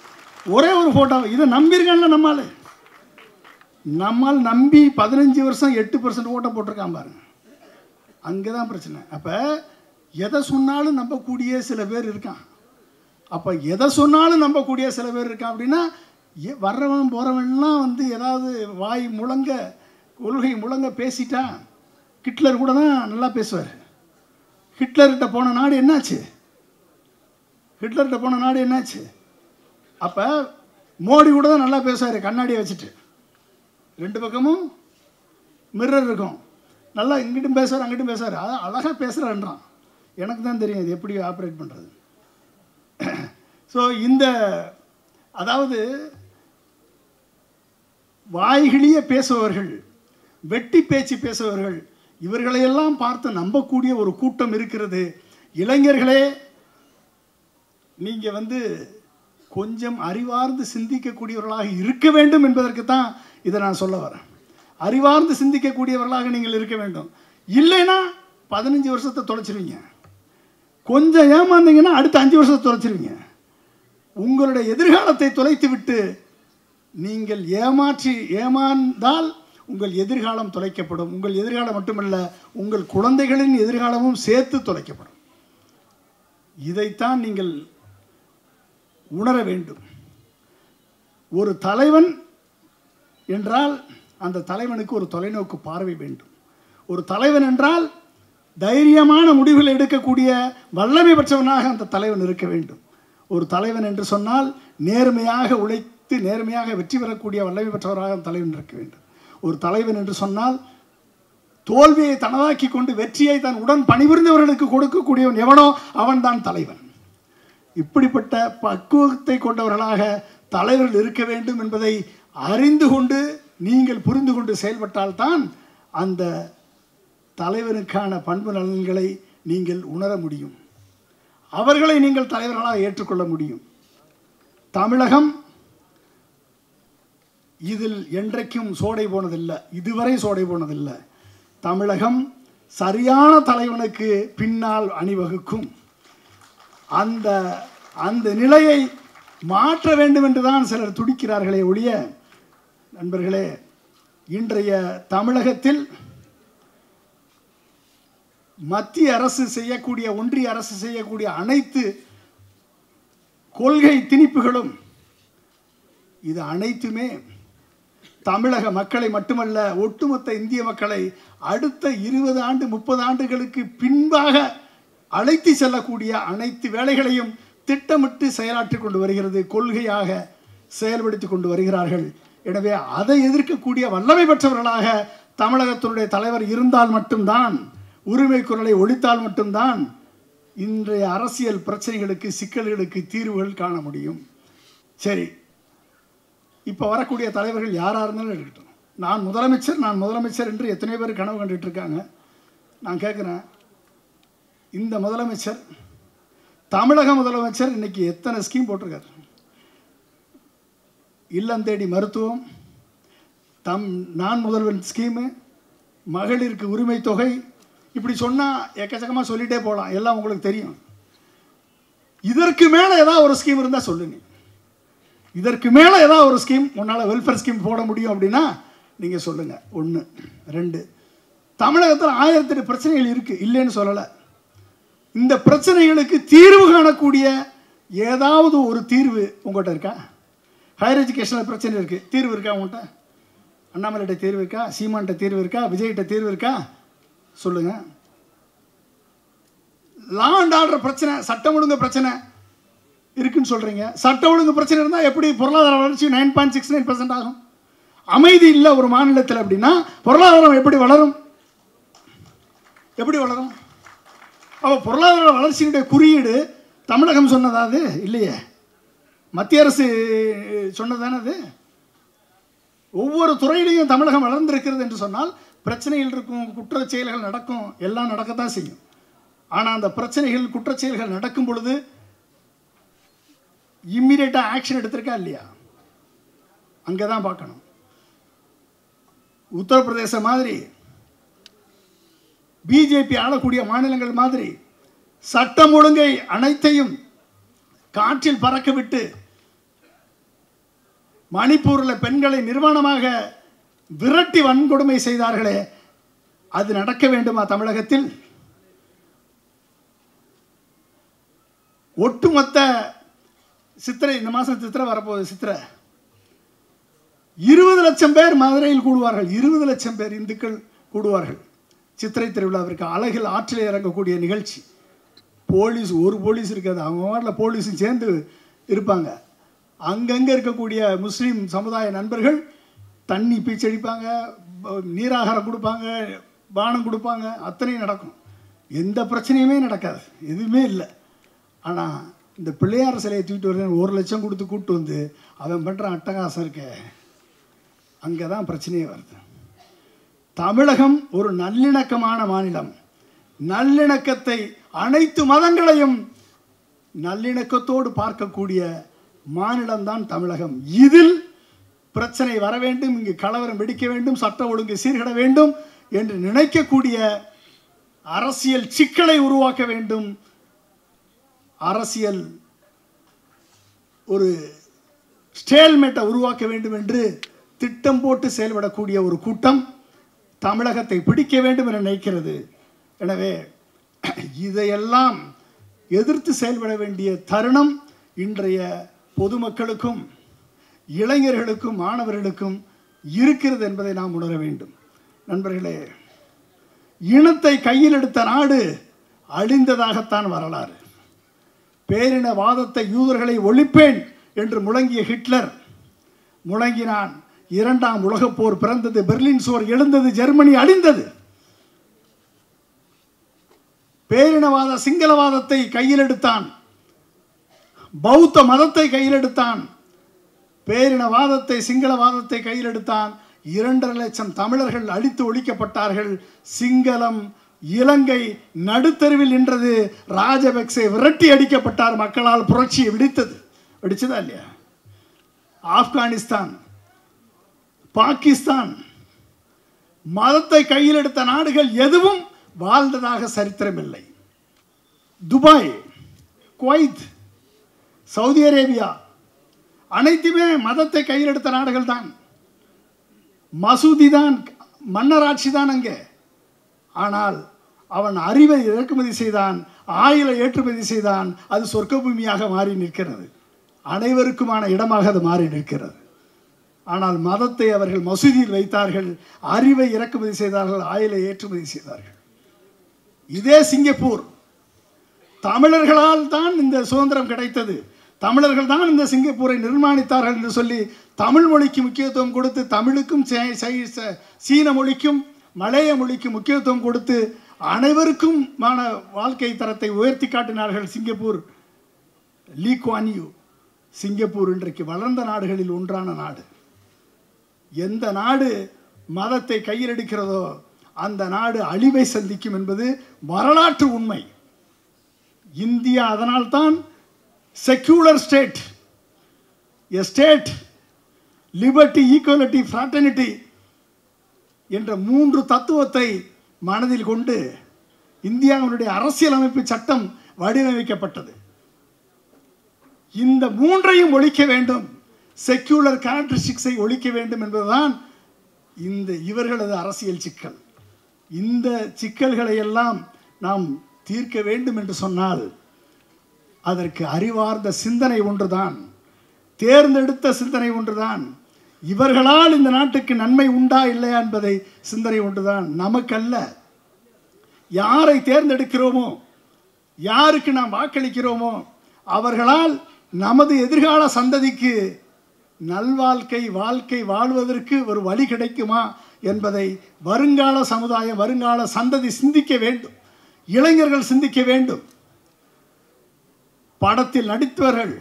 ஒரே ஒரு ஃபோட்டோ இதை நம்பியிருக்காங்க. நம்மால் நம்பி 15 வருஷம் 8% ஓட்டை போட்டிருக்கான் பாருங்க. அங்கே தான் பிரச்சனை. அப்போ எதை சொன்னாலும் நம்பக்கூடிய சில பேர் இருக்கான். அப்போ எதை சொன்னாலும் நம்பக்கூடிய சில பேர் இருக்கான் அப்படின்னா வர்றவன் போகிறவன்லாம் வந்து ஏதாவது வாய் முழங்க கொள்கை முழங்க பேசிட்டா. ஹிட்லர் கூட தான் நல்லா பேசுவார். ஹிட்லர்கிட்ட போன நாடு என்னாச்சு? அப்போ மோடி கூட தான் நல்லா பேசுவார், கண்ணாடியை வச்சுட்டு. 2 பக்கமும் மிரர் இருக்கும். நல்லா இங்கிட்டும் பேசுவார், அங்கிட்டும் பேசுவார். அதான் அழகாக பேசுகிறான்றான். எனக்கு தான் தெரியும் இது எப்படி ஆப்ரேட் பண்ணுறது. ஸோ அதாவது வாய்களியே பேசுபவர்கள், வெட்டி பேச்சு பேசுபவர்கள், இவர்களையெல்லாம் பார்த்து நம்பக்கூடிய ஒரு கூட்டம் இருக்கிறது. இளைஞர்களே, நீங்கள் வந்து கொஞ்சம் அறிவார்ந்து சிந்திக்கக்கூடியவர்களாக இருக்க வேண்டும் என்பதற்கு தான் இதை நான் சொல்ல வரேன். அறிவார்ந்து சிந்திக்கக்கூடியவர்களாக நீங்கள் இருக்க வேண்டும். இல்லைன்னா 15 வருஷத்தை தொலைச்சிருவீங்க. கொஞ்சம் ஏமாந்தீங்கன்னா அடுத்த 5 வருஷத்தை தொலைச்சிருவீங்க. உங்களுடைய எதிர்காலத்தை தொலைத்து விட்டு நீங்கள் ஏமாந்தால் உங்கள் எதிர்காலம் தொலைக்கப்படும். உங்கள் எதிர்காலம் மட்டுமல்ல, உங்கள் குழந்தைகளின் எதிர்காலமும் சேர்த்து தொலைக்கப்படும். இதைத்தான் நீங்கள் உணர வேண்டும். ஒரு தலைவன் என்றால் அந்த தலைவனுக்கு ஒரு தொலைநோக்கு பார்வை வேண்டும். ஒரு தலைவன் என்றால் தைரியமான முடிவுகளை எடுக்கக்கூடிய வல்லமை பெற்றவனாக அந்த தலைவன் இருக்க வேண்டும். ஒரு தலைவன் என்று சொன்னால் நேர்மையாக உழைத்து நேர்மையாக வெற்றி பெறக்கூடிய வல்லமை பெற்றவராக அந்த தலைவன் இருக்க வேண்டும். ஒரு தலைவன் என்று சொன்னால் தோல்வியை தனதாக்கி கொண்டு வெற்றியை தன் உடன் பணிபுரிந்தவர்களுக்கு கொடுக்கக்கூடியவன் எவனோ அவன்தான் தலைவன். இப்படிப்பட்ட பக்குவத்தை கொண்டவர்களாக தலைவர்கள் இருக்க வேண்டும் என்பதை அறிந்து கொண்டு நீங்கள் புரிந்து கொண்டு செயல்பட்டால்தான் அந்த தலைவனுக்கான பண்பு நலன்களை நீங்கள் உணர முடியும். அவர்களை நீங்கள் தலைவர்களாக ஏற்றுக்கொள்ள முடியும். தமிழகம் இதில் என்றைக்கும் சோடை போனதில்லை, இதுவரை சோடை போனதில்லை. தமிழகம் சரியான தலைவனுக்கு பின்னால் அணிவகுக்கும். அந்த நிலையை மாற்ற வேண்டும் என்றுதான் சிலர் துடிக்கிறார்களே ஒழிய, நண்பர்களே, இன்றைய தமிழகத்தில் மத்திய அரசு செய்யக்கூடிய, ஒன்றிய அரசு செய்யக்கூடிய அனைத்து கொள்கை திணிப்புகளும், இது அனைத்துமே தமிழக மக்களை மட்டுமல்ல, ஒட்டுமொத்த இந்திய மக்களை அடுத்த 20 ஆண்டு 30 ஆண்டுகளுக்கு பின்பாக அழைத்து செல்லக்கூடிய அனைத்து வேலைகளையும் திட்டமிட்டு செயலாற்றி கொண்டு வருகிறது, கொள்கையாக செயல்படுத்தி கொண்டு வருகிறார்கள். எனவே அதை எதிர்க்கக்கூடிய வல்லமை பெற்றவர்களாக தமிழகத்தினுடைய தலைவர் இருந்தால் மட்டும்தான், உரிமை குரலை ஒழித்தால் மட்டும்தான் இன்றைய அரசியல் பிரச்சனைகளுக்கு, சிக்கல்களுக்கு தீர்வுகள் காண முடியும். சரி, இப்போ வரக்கூடிய தலைவர்கள் யாராக இருந்தாலும் இருக்கட்டும், நான் முதலமைச்சர் என்று எத்தனை பேர் கனவு கண்டுட்டு இருக்காங்க. நான் கேட்குறேன், இந்த முதலமைச்சர், தமிழக முதலமைச்சர் இன்னைக்கு எத்தனை ஸ்கீம் போட்டிருக்காரு? இல்லம் தேடி மருத்துவம், நான் முதல்வன் ஸ்கீமு, மகளிருக்கு உரிமை தொகை, இப்படி சொன்னால் எக்கச்சக்கமாக சொல்லிகிட்டே போகலாம், எல்லாம் உங்களுக்கு தெரியும். இதற்கு மேலே ஏதாவது ஒரு ஸ்கீம் இருந்தால் சொல்லுங்க. இதற்கு மேலே ஏதாவது ஒரு ஸ்கீம் உன்னால் வெல்ஃபேர் ஸ்கீம் போட முடியும் அப்படின்னா நீங்கள் சொல்லுங்கள். 1. 2, தமிழகத்தில் 1008 பிரச்சனைகள் இருக்குது, இல்லைன்னு சொல்லலை. இந்த பிரச்சனைகளுக்கு தீர்வு காணக்கூடிய ஏதாவது ஒரு தீர்வு உங்கள்கிட்ட இருக்கா? ஹையர் எஜுகேஷனில் பிரச்சனை இருக்குது, தீர்வு இருக்கா உங்கள்கிட்ட? அண்ணாமலைகிட்ட தீர்வு இருக்கா? சீமான்கிட்ட தீர்வு இருக்கா? விஜய்கிட்ட தீர்வு இருக்கா? சொல்லுங்கள். லா அண்ட் ஆர்டர் பிரச்சனை, சட்டம் ஒழுங்கு பிரச்சனை இருக்குன்னு சொல்கிறீங்க. சட்டம் ஒழுங்கு பிரச்சனை இருந்தால் எப்படி பொருளாதார வளர்ச்சி 9.69% ஆகும்? அமைதி இல்லை ஒரு மாநிலத்தில் அப்படின்னா பொருளாதாரம் எப்படி வளரும்? எப்படி வளரும்? அப்போ பொருளாதார வளர்ச்சியினுடைய குறியீடு தமிழகம் சொன்னதா? அது இல்லையே, மத்திய அரசு சொன்னதானே அது. ஒவ்வொரு துறையிலையும் தமிழகம் வளர்ந்திருக்கிறது என்று சொன்னால் பிரச்சனைகள் இருக்கும், குற்றச் செயல்கள் நடக்கும், எல்லாம் நடக்கத்தான் செய்யும். ஆனால் அந்த பிரச்சனைகள் குற்றச் செயல்கள் நடக்கும் பொழுது இம்மிடியேட்டாக ஆக்ஷன் எடுத்திருக்கா இல்லையா? அங்கே தான் பார்க்கணும். உத்தரப்பிரதேச மாதிரி, பிஜேபி ஆளக்கூடிய மாநிலங்கள் மாதிரி சட்டம் ஒழுங்கை அனைத்தையும் காற்றில் பறக்க விட்டு மணிப்பூரில் பெண்களை நிர்வாணமாக விரட்டி வன்கொடுமை செய்தார்களே, அது நடக்க வேண்டுமா தமிழகத்தில்? ஒட்டுமொத்த சித்திரை, இந்த மாதம் சித்திரை வரப்போகுது, சித்திரை 20 லட்சம் பேர் மதுரையில் கூடுவார்கள். 20 லட்சம் பேர் இந்துக்கள் கூடுவார்கள் சித்திரை திருவிழாவிற்கு. அழகில் ஆற்றில் இறங்கக்கூடிய நிகழ்ச்சி. போலீஸ், ஒரு போலீஸ் இருக்காது, அவங்க வாட்டில் போலீஸும் சேர்ந்து இருப்பாங்க. அங்கங்கே இருக்கக்கூடிய முஸ்லீம் சமுதாய நண்பர்கள் தண்ணி பீச்சடிப்பாங்க, நீராகாரம் கொடுப்பாங்க, பானம் கொடுப்பாங்க, அத்தனையும் நடக்கும். எந்த பிரச்சனையுமே நடக்காது, எதுவுமே இல்லை. ஆனால் இந்த பிள்ளையார் சிலையை தூக்கிட்டு வரேன் 1 லட்சம் கொடுத்து கூப்பிட்டு வந்து அவன் பண்ணுற அட்டகாசம் இருக்க, அங்கே தான் பிரச்சனையே வருது. தமிழகம் ஒரு நல்லிணக்கமான மாநிலம். நல்லிணக்கத்தை, அனைத்து மதங்களையும் நல்லிணக்கத்தோடு பார்க்கக்கூடிய மாநிலம்தான் தமிழகம். இதில் பிரச்சனை வர வேண்டும், இங்கு கலவரம் வெடிக்க வேண்டும், சட்ட ஒழுங்கு சீர்கட வேண்டும் என்று நினைக்கக்கூடிய அரசியல் சிக்கலை உருவாக்க வேண்டும். அரசியல் ஒரு ஸ்டேல்மேட்டை உருவாக்க வேண்டும் என்று திட்டம் போட்டு செயல்படக்கூடிய ஒரு கூட்டம் தமிழகத்தை பிடிக்க வேண்டும் என நினைக்கிறது. எனவே இதையெல்லாம் எதிர்த்து செயல்பட வேண்டிய தருணம் இன்றைய பொதுமக்களுக்கும் இளைஞர்களுக்கும் மாணவர்களுக்கும் இருக்கிறது என்பதை நாம் உணர வேண்டும். நண்பர்களே, இனத்தை கையில் எடுத்த நாடு அழிந்ததாகத்தான் வரலாறு. பேரினவாதத்தை, யூதர்களை ஒழிப்பேன் என்று முழங்கிய ஹிட்லர் முழங்கினான். 2ஆம் உலகப் போர் பிறந்தது, பெர்லின் சுவர் எழுந்தது, ஜெர்மனி அழிந்தது. பேரினவாத சிங்களவாதத்தை கையில் எடுத்தான், பௌத்த மதத்தை கையில் எடுத்தான், பேரினவாதத்தை சிங்களவாதத்தை கையில் எடுத்தான். 2.5 லட்சம் தமிழர்கள் அழித்து ஒழிக்கப்பட்டார்கள். சிங்களம், இலங்கை நடுத்தருவில் நின்றது. ராஜபக்சே விரட்டி அடிக்கப்பட்டார். மக்களால் புரட்சியை வெடிச்சதா இல்லையா? ஆப்கானிஸ்தான், பாகிஸ்தான், மதத்தை கையில் எடுத்த நாடுகள் எதுவும் வாழ்ந்ததாக சரித்திரமில்லை. துபாய், குவைத், சவுதி அரேபியா அனைத்துமே மதத்தை கையில் எடுத்த நாடுகள் தான். மசூதி தான், மன்னராட்சி தான் அங்கே. ஆனால் அவன் அறிவை இறக்குமதி செய்தான், ஆயிலை ஏற்றுமதி செய்தான். அது சொர்க்க பூமியாக மாறி நிற்கிறது, அனைவருக்குமான இடமாக அது மாறி நிற்கிறது. ஆனால் மதத்தை அவர்கள் மசூதியில் வைத்தார்கள், அறிவை இறக்குமதி செய்தார்கள், ஆயிலை ஏற்றுமதி செய்தார்கள். இதே சிங்கப்பூர், தமிழர்களால் தான் இந்த சுதந்திரம் கிடைத்தது, தமிழர்கள் தான் இந்த சிங்கப்பூரை நிர்மாணித்தார்கள் என்று சொல்லி தமிழ் மொழிக்கு முக்கியத்துவம் கொடுத்து, தமிழுக்கும் சீன மொழிக்கும் மலைய மொழிக்கு முக்கியத்துவம் கொடுத்து அனைவருக்குமான வாழ்க்கை தரத்தை உயர்த்தி காட்டினார்கள் Singapore. Lee Kuan Yew. Singapore இன்றைக்கு வளர்ந்த நாடுகளில் ஒன்றான நாடு. எந்த நாடு மதத்தை கையில் எடுக்கிறதோ அந்த நாடு அழிவை சந்திக்கும் என்பது வரலாற்று உண்மை. இந்தியா அதனால்தான் secular state, a state, liberty, equality, fraternity என்ற 3 தத்துவத்தை மனதில் கொண்டு இந்தியாவினுடைய அரசியலமைப்பு சட்டம் வடிவமைக்கப்பட்டது. இந்த 3ஐயும் ஒழிக்க வேண்டும், செக்யூலர் கேரக்டரிஸ்டிக்ஸை ஒழிக்க வேண்டும் என்பதுதான் இவர்களது அரசியல் சிக்கல். இந்த சிக்கல்களை எல்லாம் நாம் தீர்க்க வேண்டும் என்று சொன்னால் அதற்கு அறிவார்ந்த சிந்தனை ஒன்றுதான் தேர்ந்தெடுத்த சிந்தனை ஒன்றுதான். இவர்களால் இந்த நாட்டுக்கு நன்மை உண்டா இல்லையா என்பதை சிந்தனை ஒன்றுதான், நமக்கல்ல. யாரை தேர்ந்தெடுக்கிறோமோ, யாருக்கு நாம் வாக்களிக்கிறோமோ, அவர்களால் நமது எதிர்கால சந்ததிக்கு நல்வாழ்க்கை வாழ்க்கை வாழ்வதற்கு ஒரு வழி கிடைக்குமா என்பதை வருங்கால சமுதாயம், வருங்கால சந்ததி சிந்திக்க வேண்டும். இளைஞர்கள் சிந்திக்க வேண்டும். படத்தில் நடித்தவர்கள்,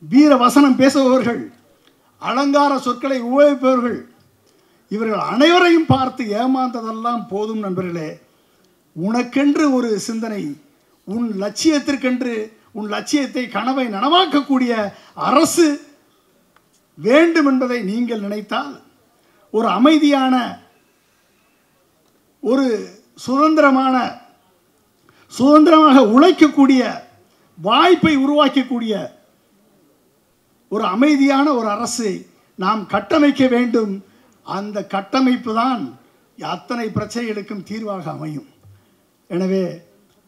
வீர வசனம் பேசுபவர்கள், அலங்கார சொற்களை உபயோகிப்பவர்கள், இவர்கள் அனைவரையும் பார்த்து ஏமாந்ததெல்லாம் போதும் நண்பர்களே. உனக்கென்று ஒரு சிந்தனை, உன் லட்சியத்திற்கென்று, உன் லட்சியத்தை கனவை நனவாக்கக்கூடிய அரசு வேண்டும் என்பதை நீங்கள் நினைத்தால், ஒரு அமைதியான, ஒரு சுதந்திரமாக உழைக்கக்கூடிய வாய்ப்பை உருவாக்கக்கூடிய ஒரு அமைதியான ஒரு அரசை நாம் கட்டமைக்க வேண்டும். அந்த கட்டமைப்பு தான் அத்தனை பிரச்சனைகளுக்கும் தீர்வாக அமையும். எனவே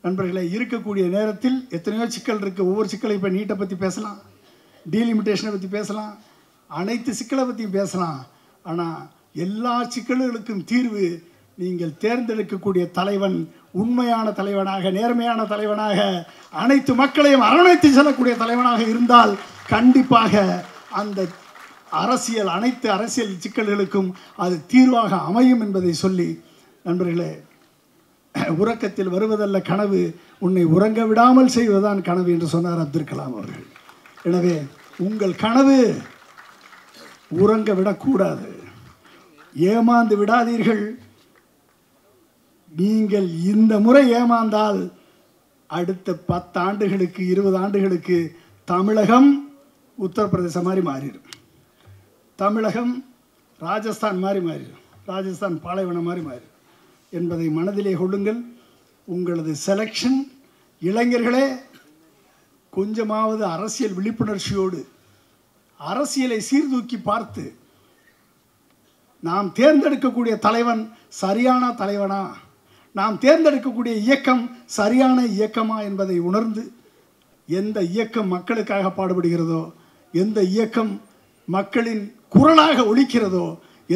நண்பர்களே, இருக்கக்கூடிய நேரத்தில் எத்தனையோ சிக்கல் இருக்குது. ஒவ்வொரு சிக்கலை இப்போ நீட்டை பற்றி பேசலாம், டீலிமிட்டேஷனை பற்றி பேசலாம், அனைத்து சிக்கலை பற்றியும் பேசலாம். ஆனால் எல்லா சிக்கல்களுக்கும் தீர்வு நீங்கள் தேர்ந்தெடுக்கக்கூடிய தலைவன் உண்மையான தலைவனாக, நேர்மையான தலைவனாக, அனைத்து மக்களையும் அரவணைத்து செல்லக்கூடிய தலைவனாக இருந்தால் கண்டிப்பாக அந்த அரசியல், அனைத்து அரசியல் சிக்கல்களுக்கும் அது தீர்வாக அமையும் என்பதை சொல்லி, நண்பர்களே, உறக்கத்தில் வருவதல்ல கனவு, உன்னை உறங்க விடாமல் செய்வதுதான் கனவு என்று சொன்னார் அப்துல் கலாம் அவர்கள். எனவே உங்கள் கனவு உறங்க விடக்கூடாது, ஏமாந்து விடாதீர்கள். நீங்கள் இந்த முறை ஏமாந்தால் அடுத்த 10 ஆண்டுகளுக்கு 20 ஆண்டுகளுக்கு தமிழகம் உத்தரப்பிரதேசம் மாதிரி மாறிடும், தமிழகம் ராஜஸ்தான் மாதிரி மாறிடும், ராஜஸ்தான் பாலைவனம் மாதிரி மாறிடும் என்பதை மனதிலே கொள்ளுங்கள். உங்களது செலெக்ஷன், இளைஞர்களே, கொஞ்சமாவது அரசியல் விழிப்புணர்ச்சியோடு அரசியலை சீர்தூக்கி பார்த்து நாம் தேர்ந்தெடுக்கக்கூடிய தலைவன் சரியான தலைவனா, நாம் தேர்ந்தெடுக்கக்கூடிய இயக்கம் சரியான இயக்கமா என்பதை உணர்ந்து, எந்த இயக்கம் மக்களுக்காக பாடுபடுகிறதோ, எந்த இயக்கம் மக்களின் குரலாக ஒலிக்கிறதோ,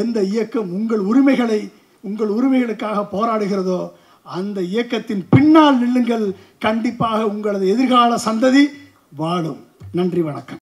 எந்த இயக்கம் உங்கள் உரிமைகளுக்காக போராடுகிறதோ, அந்த இயக்கத்தின் பின்னால் நில்லுங்கள். கண்டிப்பாக உங்களது எதிர்கால சந்ததி வாழும். நன்றி, வணக்கம்.